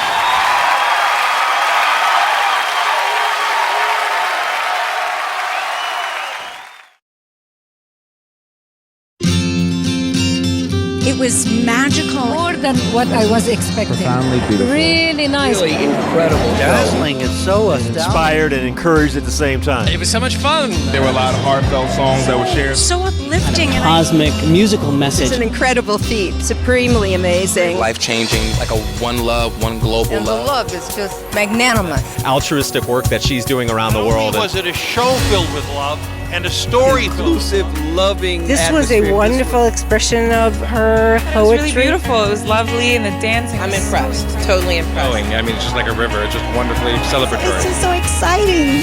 Speaker 10: It was magical.
Speaker 12: More than what I was expecting.
Speaker 16: Profoundly beautiful.
Speaker 12: Really nice.
Speaker 16: Really incredible.
Speaker 17: Dazzling. It's so inspired and encouraged at the same time.
Speaker 18: It was so much fun. There were a lot of heartfelt songs that were shared.
Speaker 10: So uplifting.
Speaker 6: And cosmic musical message.
Speaker 26: It's an incredible feat. Supremely amazing.
Speaker 18: Life-changing, like a one love, one global
Speaker 26: and
Speaker 18: love.
Speaker 26: The love is just magnanimous.
Speaker 27: Altruistic work that she's doing around the world.
Speaker 17: Was it a show filled with love and a story
Speaker 18: inclusive, loving
Speaker 26: This was a wonderful expression of her poetry.
Speaker 9: It was really beautiful. It was lovely, and the dancing.
Speaker 26: I'm impressed. Totally impressed.
Speaker 18: I mean, it's just like a river. It's just wonderfully celebratory.
Speaker 28: It's just so exciting.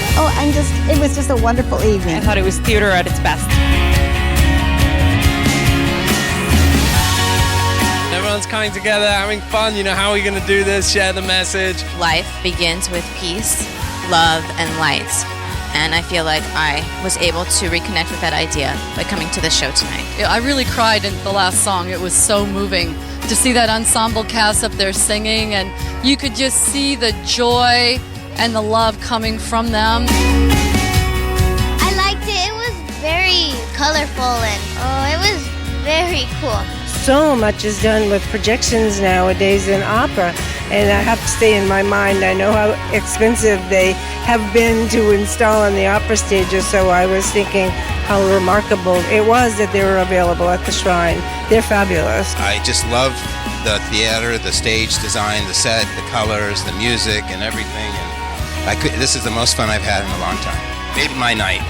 Speaker 28: It was just a wonderful evening.
Speaker 9: I thought it was theater at its best.
Speaker 18: Everyone's coming together, having fun. You know, how are we going to do this? Share the message.
Speaker 29: Life begins with peace, love, and light. And I feel like I was able to reconnect with that idea by coming to the show tonight.
Speaker 30: I really cried in the last song. It was so moving to see that ensemble cast up there singing, and you could just see the joy and the love coming from them.
Speaker 31: I liked it. It was very colorful and it was very cool.
Speaker 26: So much is done with projections nowadays in opera, and I have to stay in my mind. I know how expensive they have been to install on the opera stages, so I was thinking how remarkable it was that they were available at the Shrine. They're fabulous.
Speaker 32: I just love the theater, the stage design, the set, the colors, the music, and everything. And this is the most fun I've had in a long time. Made my night,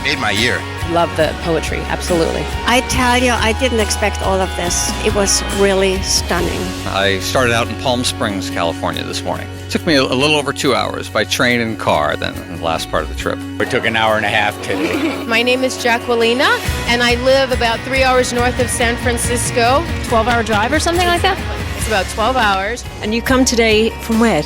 Speaker 32: made my year.
Speaker 33: Love the poetry, absolutely.
Speaker 28: I tell you, I didn't expect all of this. It was really stunning.
Speaker 34: I started out in Palm Springs, California this morning. It took me a little over 2 hours by train and car then in the last part of the trip.
Speaker 18: We took an hour and a half today.
Speaker 35: My name is Jacquelina, and I live about 3 hours north of San Francisco.
Speaker 33: 12-hour drive or something like that?
Speaker 35: It's about 12 hours.
Speaker 28: And you come today from where?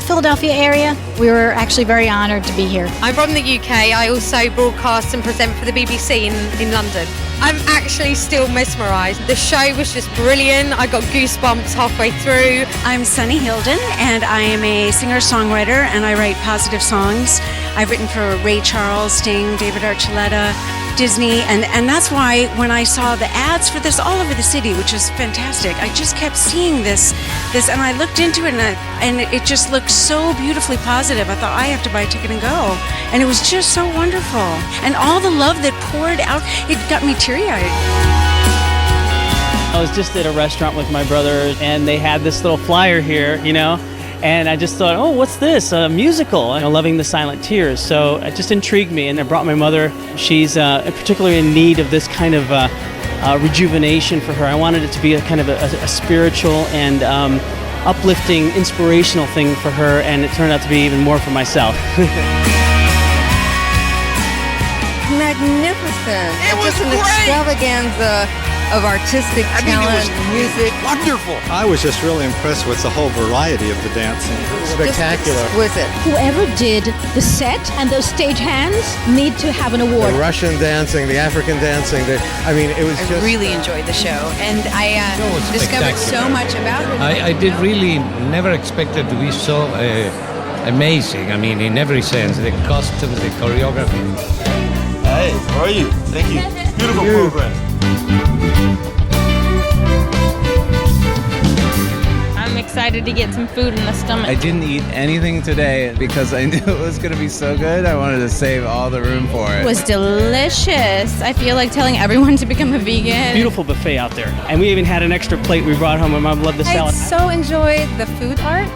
Speaker 33: Philadelphia area. We were actually very honored to be here.
Speaker 35: I'm from the UK. I also broadcast and present for the BBC in London. I'm actually still mesmerised. The show was just brilliant. I got goosebumps halfway through.
Speaker 28: I'm Sunny Hilden, and I am a singer-songwriter, and I write positive songs. I've written for Ray Charles, Sting, David Archuleta, Disney, and that's why when I saw the ads for this all over the city, which is fantastic, I just kept seeing this, and I looked into it, and it just looked so beautifully positive. I thought, I have to buy a ticket and go, and it was just so wonderful, and all the love that poured out, it got me teary-eyed.
Speaker 6: I was just at a restaurant with my brother, and they had this little flyer here, and I just thought, oh, what's this? A musical, Loving the Silent Tears. So it just intrigued me, and I brought my mother. She's particularly in need of this kind of rejuvenation for her. I wanted it to be a kind of a spiritual and uplifting, inspirational thing for her, and it turned out to be even more for myself.
Speaker 26: Magnificent.
Speaker 18: It was
Speaker 26: just an
Speaker 18: great.
Speaker 26: extravaganza of artistic talent, music.
Speaker 18: Wonderful.
Speaker 14: I was just really impressed with the whole variety of the dancing. Spectacular.
Speaker 26: Just exquisite.
Speaker 33: Whoever did the set and those stage hands need to have an award.
Speaker 14: The Russian dancing, the African dancing, it was just...
Speaker 26: I really enjoyed the show, and I discovered so much about it.
Speaker 16: I did really never expect it to be so amazing. In every sense, the costumes, the choreography.
Speaker 17: Hey, how are you? Thank you. Beautiful program.
Speaker 30: I'm excited to get some food in the stomach.
Speaker 32: I didn't eat anything today because I knew it was going to be so good. I wanted to save all the room for it.
Speaker 30: It was delicious. I feel like telling everyone to become a vegan.
Speaker 6: Beautiful buffet out there. And we even had an extra plate we brought home. My mom loved the salad.
Speaker 35: I so enjoyed the food art.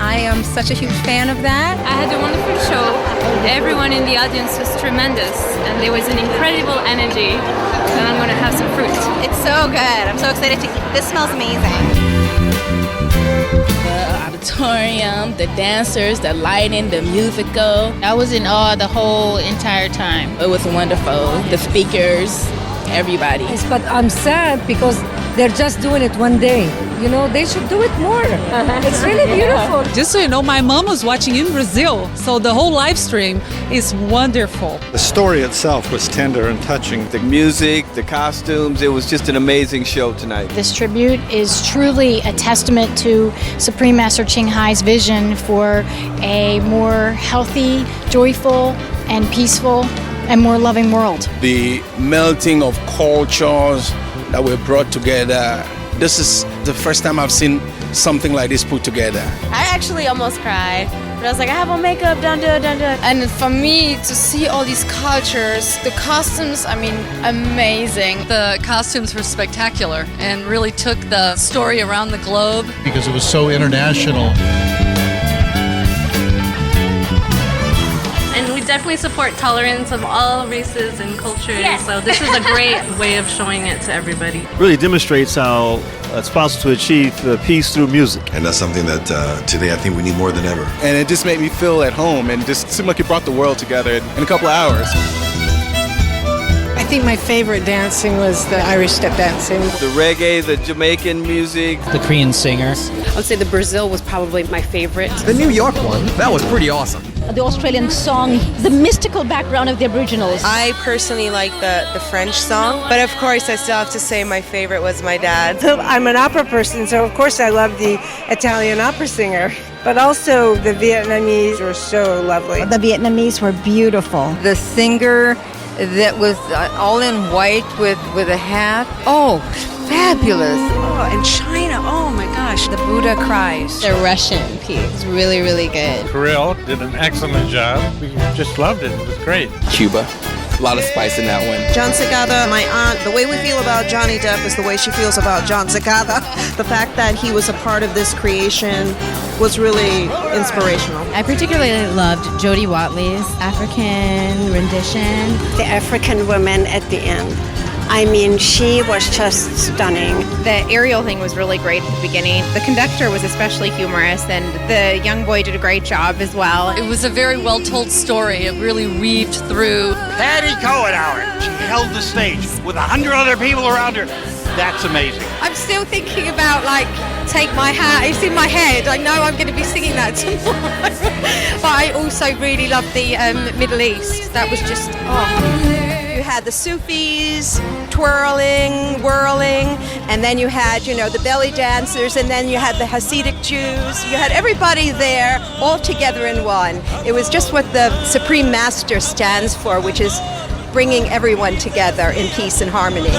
Speaker 35: I am such a huge fan of that.
Speaker 24: I had a wonderful show. Everyone in the audience was tremendous, and there was an incredible energy. And I'm going to have some fruit.
Speaker 35: It's so good. I'm so excited to eat. This smells amazing.
Speaker 30: The auditorium, the dancers, the lighting, the musical. I was in awe the whole entire time. It was wonderful. The speakers, everybody.
Speaker 12: But I'm sad because They're just doing it one day. You know, they should do it more. It's really beautiful.
Speaker 1: Just so you know, my mom was watching in Brazil, so the whole live stream is wonderful.
Speaker 2: The story itself was tender and touching.
Speaker 3: The music, the costumes, it was just an amazing show tonight.
Speaker 33: This tribute is truly a testament to Supreme Master Ching Hai's vision for a more healthy, joyful, and peaceful and more loving world.
Speaker 4: The melting of cultures that were brought together. This is the first time I've seen something like this put together.
Speaker 29: I actually almost cried. But I was like, I have on makeup, don't do it.
Speaker 5: And for me, to see all these cultures, the costumes, I mean, amazing.
Speaker 30: The costumes were spectacular and really took the story around the globe.
Speaker 2: Because it was so international.
Speaker 30: And we definitely support tolerance of all races and cultures. Yes. So this is a great way of showing it to everybody.
Speaker 2: Really demonstrates how it's possible to achieve peace through music.
Speaker 8: And that's something that today I think we need more than ever.
Speaker 3: And it just made me feel at home and just seemed like it brought the world together in a couple of hours.
Speaker 26: I think my favorite dancing was the Irish step dancing.
Speaker 3: The reggae, the Jamaican music.
Speaker 6: The Korean singers.
Speaker 35: I would say the Brazil was probably my favorite.
Speaker 27: The New York one, that was pretty awesome.
Speaker 33: The Australian song, the mystical background of the Aboriginals.
Speaker 26: I personally like the French song, but of course I still have to say my favorite was my dad. So I'm an opera person, so of course I love the Italian opera singer. But also the Vietnamese were so lovely.
Speaker 33: The Vietnamese were beautiful.
Speaker 26: The singer that was all in white with a hat. Oh, fabulous.
Speaker 28: Oh, and China, oh my gosh, the Buddha cries.
Speaker 29: The Russian piece, really, really good.
Speaker 2: Kirill did an excellent job. We just loved it. It was great.
Speaker 3: Cuba. A lot of spice in that one.
Speaker 26: John Cicada, my aunt, the way we feel about Johnny Depp is the way she feels about John Cicada. The fact that he was a part of this creation was really inspirational.
Speaker 29: I particularly loved Jodie Watley's African rendition.
Speaker 28: The African woman at the end. I mean, she was just stunning.
Speaker 35: The aerial thing was really great at the beginning. The conductor was especially humorous, and the young boy did a great job as well.
Speaker 30: It was a very well-told story. It really weaved through.
Speaker 11: Patty Cohenauer, she held the stage with 100 other people around her. That's amazing.
Speaker 35: I'm still thinking about, Take My Hat. It's in my head. I know I'm going to be singing that tomorrow. But I also really loved the Middle East. That was just,
Speaker 26: You had the Sufis twirling, whirling, and then you had, the belly dancers, and then you had the Hasidic Jews. You had everybody there, all together in one. It was just what the Supreme Master stands for, which is bringing everyone together in peace and harmony.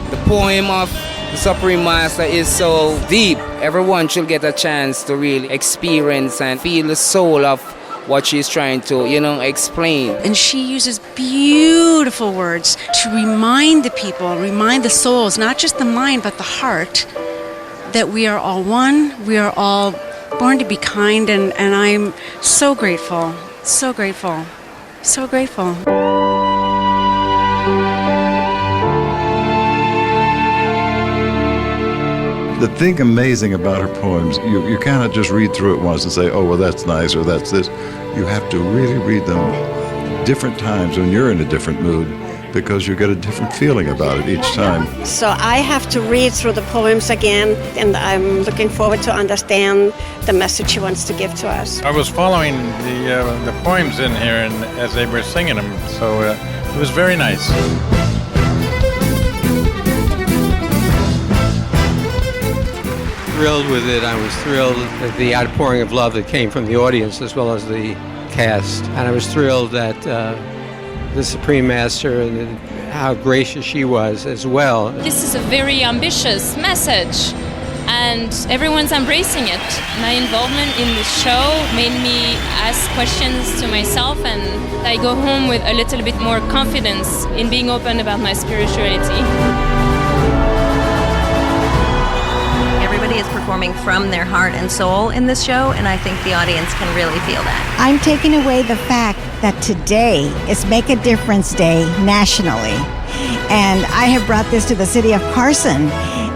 Speaker 3: The poem of the Supreme Master is so deep. Everyone should get a chance to really experience and feel the soul of what she's trying to, explain.
Speaker 28: And she uses beautiful words to remind the people, remind the souls, not just the mind, but the heart, that we are all one, we are all born to be kind, and I'm so grateful, so grateful, so grateful.
Speaker 13: The thing amazing about her poems, you cannot just read through it once and say, oh, well, that's nice, or that's this. You have to really read them different times when you're in a different mood, because you get a different feeling about it each time.
Speaker 28: So I have to read through the poems again, and I'm looking forward to understand the message she wants to give to us.
Speaker 2: I was following the poems in here and as they were singing them, so it was very nice.
Speaker 3: Thrilled with it. I was thrilled at the outpouring of love that came from the audience as well as the cast. And I was thrilled that the Supreme Master and how gracious she was as well.
Speaker 24: This is a very ambitious message, and everyone's embracing it. My involvement in the show made me ask questions to myself, and I go home with a little bit more confidence in being open about my spirituality.
Speaker 29: Everybody is performing from their heart and soul in this show, and I think the audience can really feel that.
Speaker 33: I'm taking away the fact that today is Make a Difference Day nationally. And I have brought this to the city of Carson.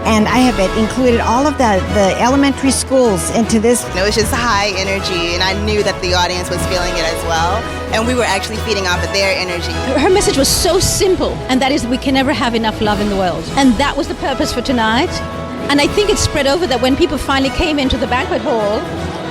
Speaker 7: And I have included all of the elementary schools into this.
Speaker 9: It was just high energy, and I knew that the audience was feeling it as well. And we were actually feeding off of their energy.
Speaker 10: Her message was so simple, and that is we can never have enough love in the world. And that was the purpose for tonight. And I think it spread over that when people finally came into the banquet hall,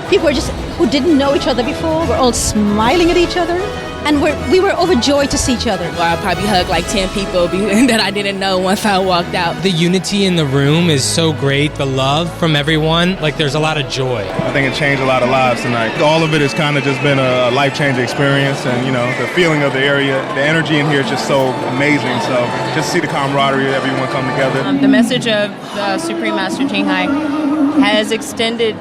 Speaker 10: people were just, who didn't know each other before, were all smiling at each other. And we were overjoyed to see each other.
Speaker 14: Well, I probably hugged like 10 people that I didn't know once I walked out.
Speaker 15: The unity in the room is so great. The love from everyone, like there's a lot of joy.
Speaker 16: I think it changed a lot of lives tonight. All of it has kind of just been a life-changing experience, and you know, the feeling of the area, the energy in here is just so amazing. So just see the camaraderie, everyone come together.
Speaker 18: The message of the Supreme Master Ching Hai has extended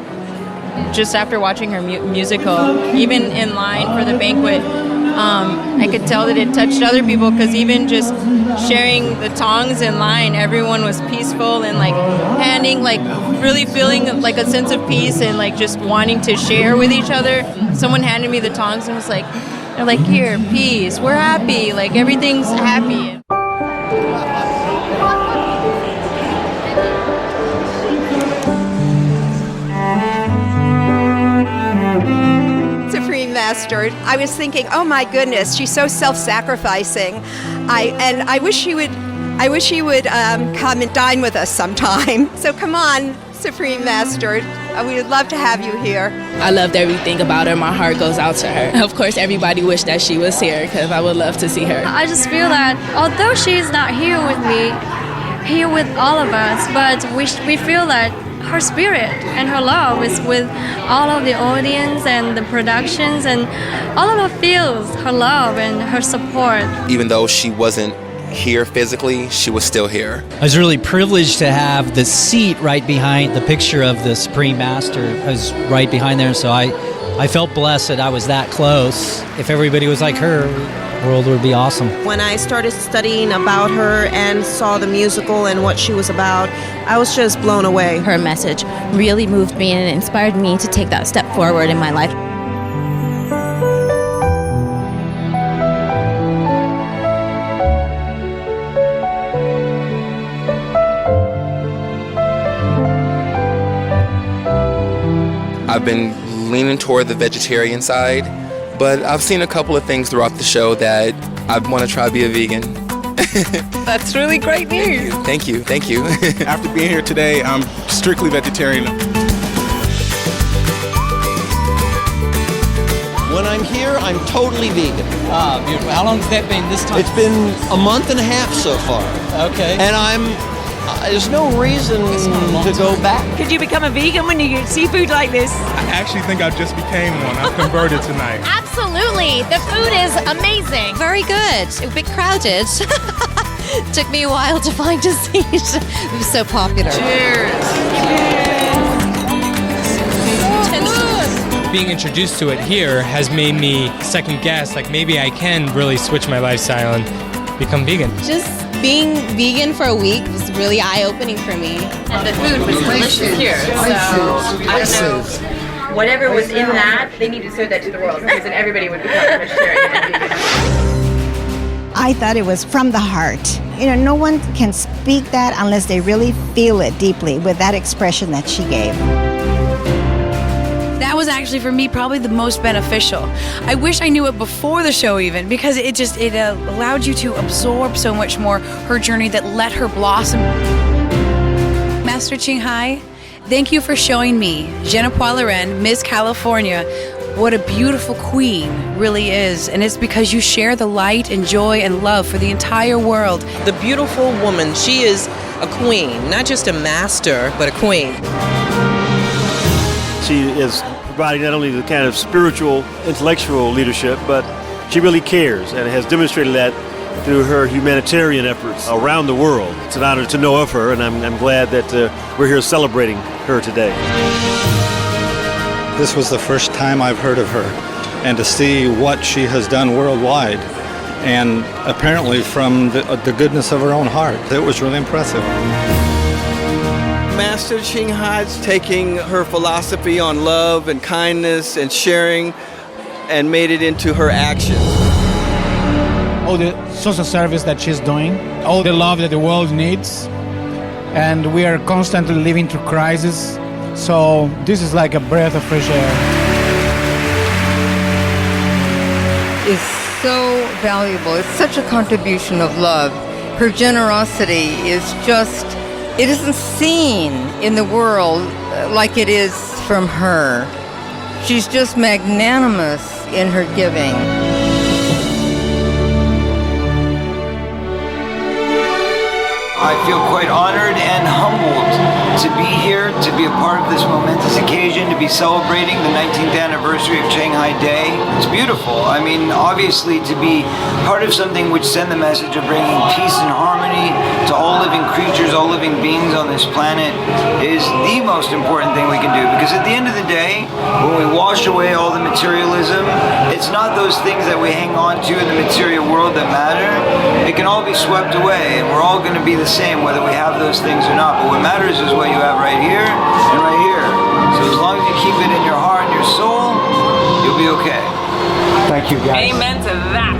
Speaker 18: just after watching her musical, even in line for the banquet. I could tell that it touched other people because even just sharing the tongs in line, everyone was peaceful and like handing, like really feeling like a sense of peace and like just wanting to share with each other. Someone handed me the tongs and was like, they're like, here, peace, we're happy, like everything's happy.
Speaker 19: Master, I was thinking, oh my goodness, she's so self-sacrificing. I wish he would come and dine with us sometime. So come on, Supreme Master, we would love to have you here.
Speaker 14: I loved everything about her. My heart goes out to her. Of course, everybody wished that she was here because I would love to see her.
Speaker 20: I just feel that although she's not here with me, here with all of us, but we feel that her spirit and her love is with all of the audience and the productions, and all of us feels her love and her support.
Speaker 21: Even though she wasn't here physically, she was still here.
Speaker 6: I was really privileged to have the seat right behind the picture of the Supreme Master. I was right behind there, so I felt blessed that I was that close. If everybody was like her, the world would be awesome.
Speaker 9: When I started studying about her and saw the musical and what she was about, I was just blown away.
Speaker 29: Her message really moved me and inspired me to take that step forward in my life.
Speaker 21: I've been leaning toward the vegetarian side, but I've seen a couple of things throughout the show that I want to try to be a vegan.
Speaker 14: That's really great news.
Speaker 21: Thank you.
Speaker 16: After being here today, I'm strictly vegetarian.
Speaker 22: When I'm here, I'm totally vegan.
Speaker 6: Ah, beautiful. How long has that been this time?
Speaker 22: It's been a month and a half so far.
Speaker 6: Okay.
Speaker 22: And there's no reason to go back.
Speaker 10: Could you become a vegan when you get seafood like this?
Speaker 16: I actually think I just became one. I've converted tonight.
Speaker 29: Absolutely. The food is amazing.
Speaker 35: Very good. A bit crowded. Took me a while to find a seat. It was so popular.
Speaker 15: Being introduced to it here has made me second guess, like maybe I can really switch my lifestyle and become vegan.
Speaker 35: Just being vegan for a week was really eye-opening for me.
Speaker 18: And the food was delicious here, so I don't know. Whatever was in that, they need to serve that to the world because then everybody would become vegetarian and vegan.
Speaker 7: I thought it was from the heart. You know, no one can speak that unless they really feel it deeply with that expression that she gave.
Speaker 10: That was actually for me probably the most beneficial. I wish I knew it before the show even, because it allowed you to absorb so much more her journey that let her blossom. Master Ching Hai, thank you for showing me, Je ne puis la reine, Miss California, what a beautiful queen really is. And it's because you share the light and joy and love for the entire world.
Speaker 23: The beautiful woman, she is a queen, not just a master, but a queen.
Speaker 25: She is providing not only the kind of spiritual, intellectual leadership, but she really cares and has demonstrated that through her humanitarian efforts around the world. It's an honor to know of her, and I'm glad that we're here celebrating her today.
Speaker 31: This was the first time I've heard of her, and to see what she has done worldwide, and apparently from the goodness of her own heart, it was really impressive.
Speaker 34: Master Ching Hai's taking her philosophy on love and kindness and sharing and made it into her actions.
Speaker 36: All the social service that she's doing, all the love that the world needs,
Speaker 1: and we are constantly living through crisis. So this is like a breath of fresh air.
Speaker 2: Is so valuable. It's such a contribution of love. Her generosity is just, it isn't seen in the world like it is from her. She's just magnanimous in her giving.
Speaker 3: I feel quite honored and humbled to be here, to be a part of this momentous occasion, to be celebrating the 19th anniversary of Ching Hai Day. It's beautiful. I mean, obviously, to be part of something which send the message of bringing peace and harmony to all living creatures, all living beings on this planet is the most important thing we can do. Because at the end of the day, when we wash away all the materialism, it's not those things that we hang on to in the material world that matter. It can all be swept away, and we're all going to be the same whether we have those things or not. But what matters is what you have right here and right here. So as long as you keep it in your heart and your soul, you'll be okay.
Speaker 1: Thank you, guys.
Speaker 4: Amen to that.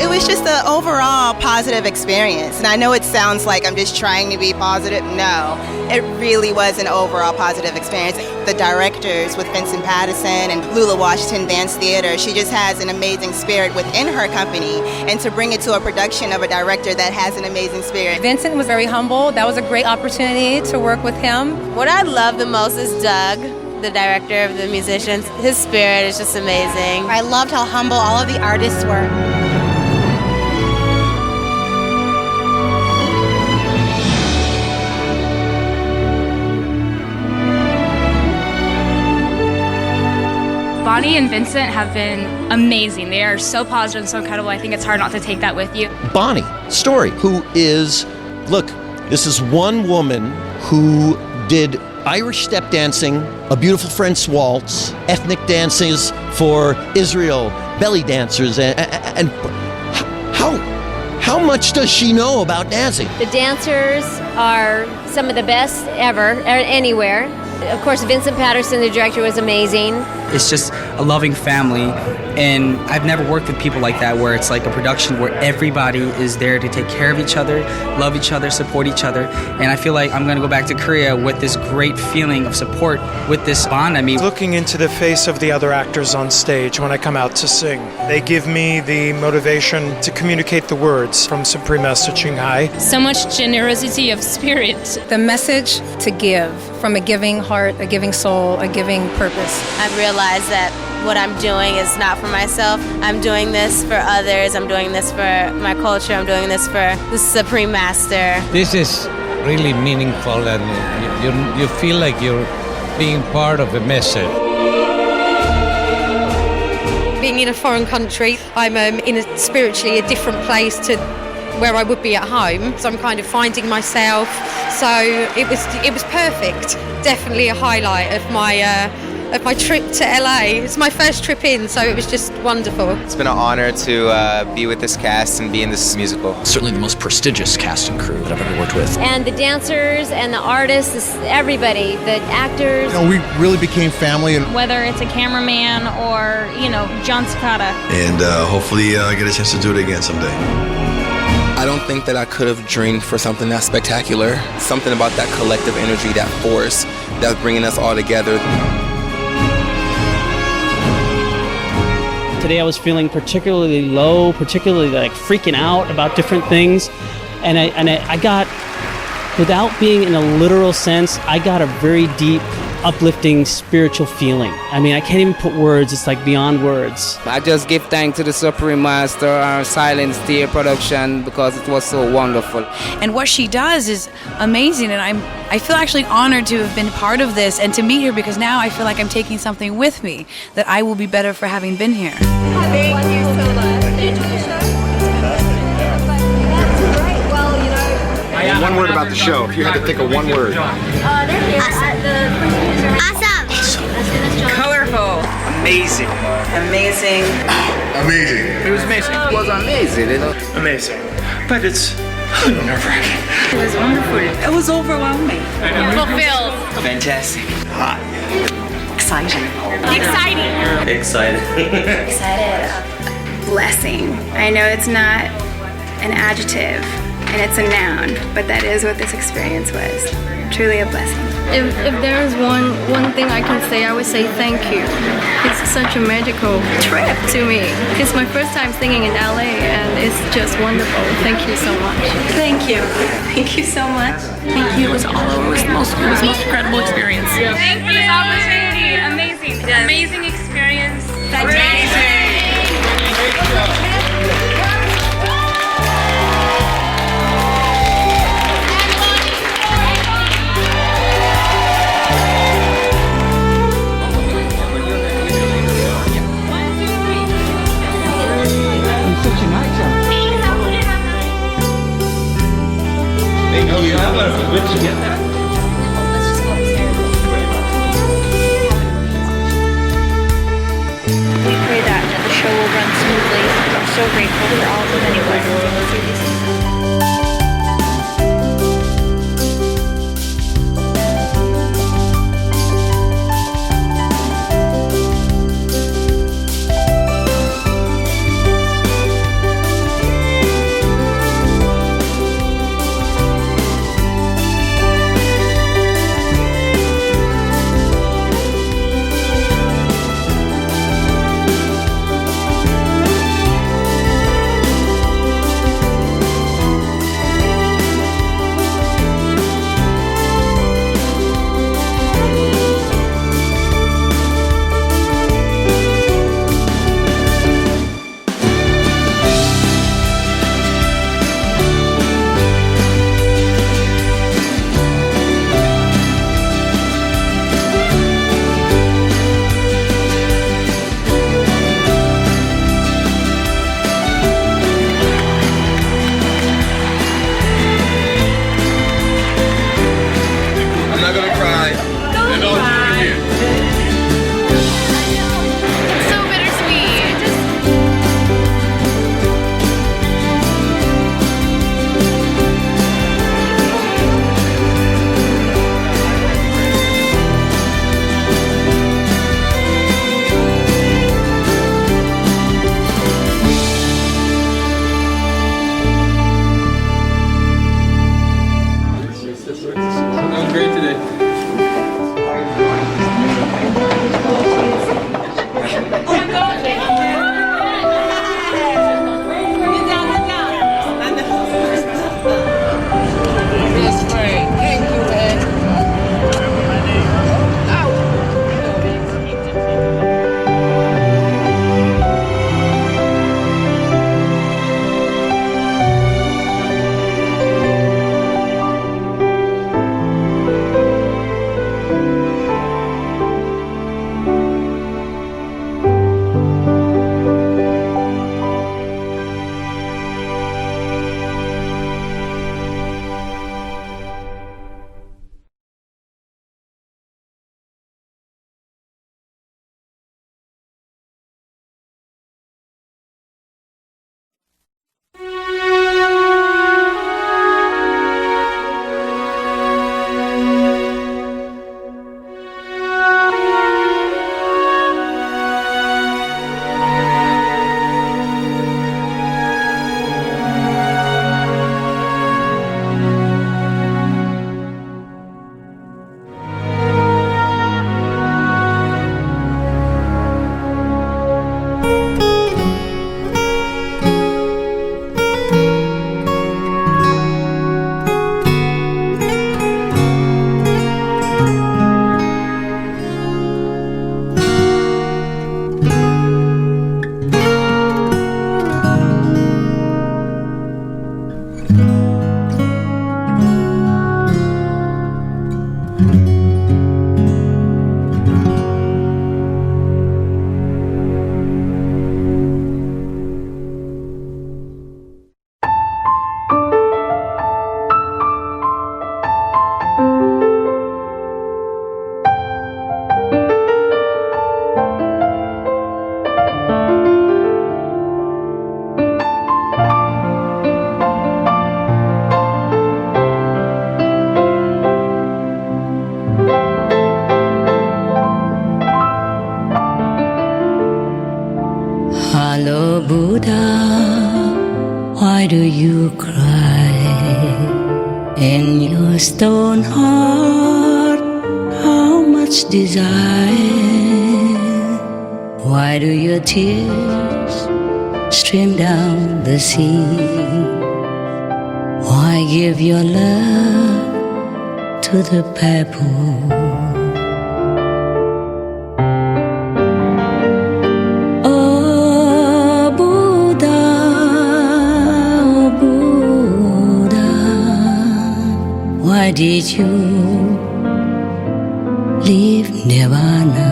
Speaker 5: It was just an overall positive experience. And I know it sounds like I'm just trying to be positive. No, it really was an overall positive experience. The directors with Vincent Paterson and Lula Washington Dance Theater, she just has an amazing spirit within her company. And to bring it to a production of a director that has an amazing spirit.
Speaker 35: Vincent was very humble. That was a great opportunity to work with him.
Speaker 8: What I love the most is Doug, the director of the musicians. His spirit is just amazing.
Speaker 5: I loved how humble all of the artists were.
Speaker 11: Bonnie and Vincent have been amazing. They are so positive and so incredible. I think it's hard not to take that with you.
Speaker 22: Bonnie Story, who is, look, this is one woman who did Irish step dancing, a beautiful French waltz, ethnic dances for Israel, belly dancers, and how much does she know about dancing?
Speaker 12: The dancers are some of the best ever, anywhere. Of course, Vincent Paterson, the director, was amazing.
Speaker 13: It's just a loving family, and I've never worked with people like that where it's like a production where everybody is there to take care of each other, love each other, support each other, and I feel like I'm going to go back to Korea with this great feeling of support with this bond. I mean,
Speaker 17: looking into the face of the other actors on stage when I come out to sing, they give me the motivation to communicate the words from Supreme Master Ching Hai.
Speaker 12: So much generosity of spirit.
Speaker 35: The message to give, from a giving heart, a giving soul, a giving purpose.
Speaker 8: I've realized that what I'm doing is not for myself. I'm doing this for others. I'm doing this for my culture. I'm doing this for the Supreme Master.
Speaker 26: This is really meaningful, and you feel like you're being part of a message.
Speaker 35: Being in a foreign country, I'm in a spiritually a different place to where I would be at home, so I'm kind of finding myself. So it was perfect. Definitely a highlight of my trip to LA. It's my first trip in, so it was just wonderful.
Speaker 27: It's been an honor to be with this cast and be in this musical.
Speaker 28: Certainly the most prestigious cast and crew that I've ever worked with.
Speaker 12: And the dancers and the artists, everybody, the actors.
Speaker 30: We really became family. And
Speaker 12: whether it's a cameraman or, John Cicada.
Speaker 30: And hopefully I get a chance to do it again someday.
Speaker 21: I don't think that I could have dreamed for something that spectacular. Something about that collective energy, that force that's bringing us all together.
Speaker 32: Today I was feeling particularly low, particularly like freaking out about different things. And I got, without being in a literal sense, I got a very deep, uplifting spiritual feeling. I mean, I can't even put words, it's like beyond words.
Speaker 36: I just give thanks to the Supreme Master, our Silent Steer production, because it was so wonderful.
Speaker 10: And what she does is amazing, and I feel actually honored to have been part of this and to meet her, because now I feel like I'm taking something with me that I will be better for having been here.
Speaker 8: Thank you so much.
Speaker 37: One word about the show, if you had to think of one word.
Speaker 8: Awesome.
Speaker 37: Colorful.
Speaker 36: Amazing. Amazing.
Speaker 37: Amazing.
Speaker 36: It was amazing. It was amazing.
Speaker 37: Amazing. But it's nerve-wracking.
Speaker 8: It was wonderful.
Speaker 10: It was overwhelming.
Speaker 8: Fulfilled.
Speaker 37: Fantastic. Hot.
Speaker 10: Exciting.
Speaker 8: Exciting.
Speaker 37: Excited.
Speaker 8: Excited.
Speaker 4: blessing. I know it's not an adjective and it's a noun, but that is what this experience was. Truly a blessing.
Speaker 6: If there is one thing I can say, I would say thank you. It's such a magical trip to me. It's my first time singing in LA and it's just wonderful. Thank you so much.
Speaker 4: Thank you. Thank you so much.
Speaker 6: Thank you. It was the most incredible experience.
Speaker 11: Thank you for this opportunity. Amazing. Amazing experience.
Speaker 4: Amazing.
Speaker 37: Where'd you get that?
Speaker 6: We pray that the show will run smoothly. I'm so grateful for all the many blessings in the series.
Speaker 2: do you cry in your stone heart? How much desire? Why do your tears stream down the sea? Why give your love to the pebble? Why did you leave Nirvana?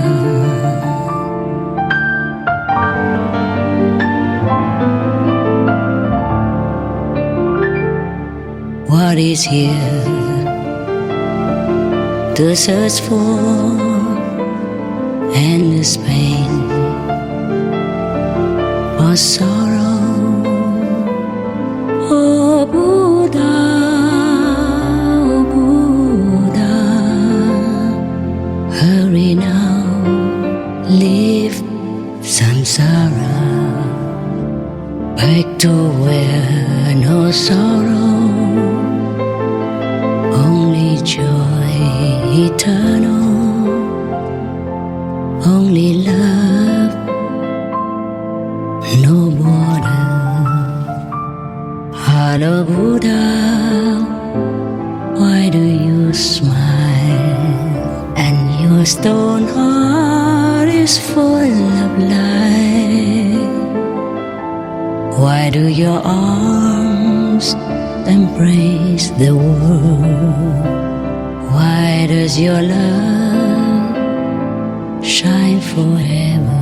Speaker 2: What is here to search for endless pain or sorrow? Oh Buddha, hurry now, leave samsara, back to where no sorrow, only joy eternal, only love, no border. Hello Buddha, why do you smile? Your stone heart is full of light. Why do your arms embrace the world? Why does your love shine forever?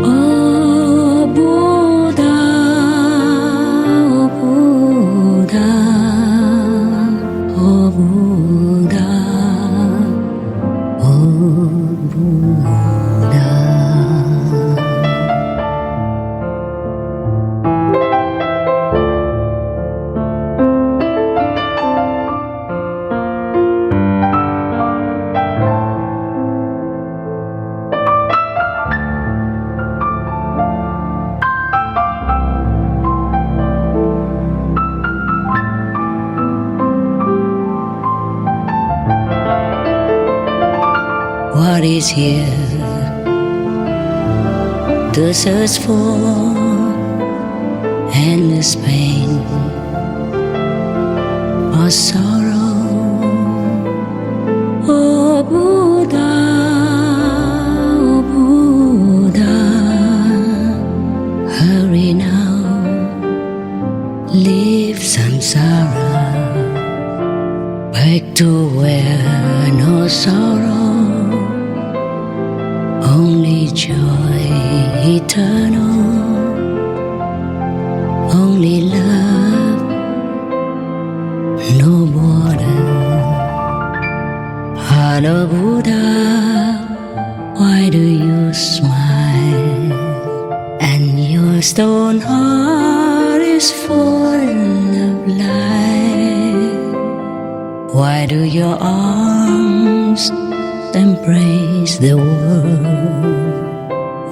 Speaker 2: Oh Buddha, oh Buddha, oh Buddha, oh Buddha. What is here to search for endless pain or sorrow? Oh Buddha, oh Buddha, hurry now, leave samsara, back to where no sorrow, only joy eternal, only love, no border. Hello Buddha, why do you smile? And your stone heart is full of light. Why do your arms embrace the world?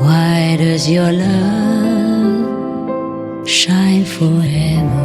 Speaker 2: Why does your love shine forever?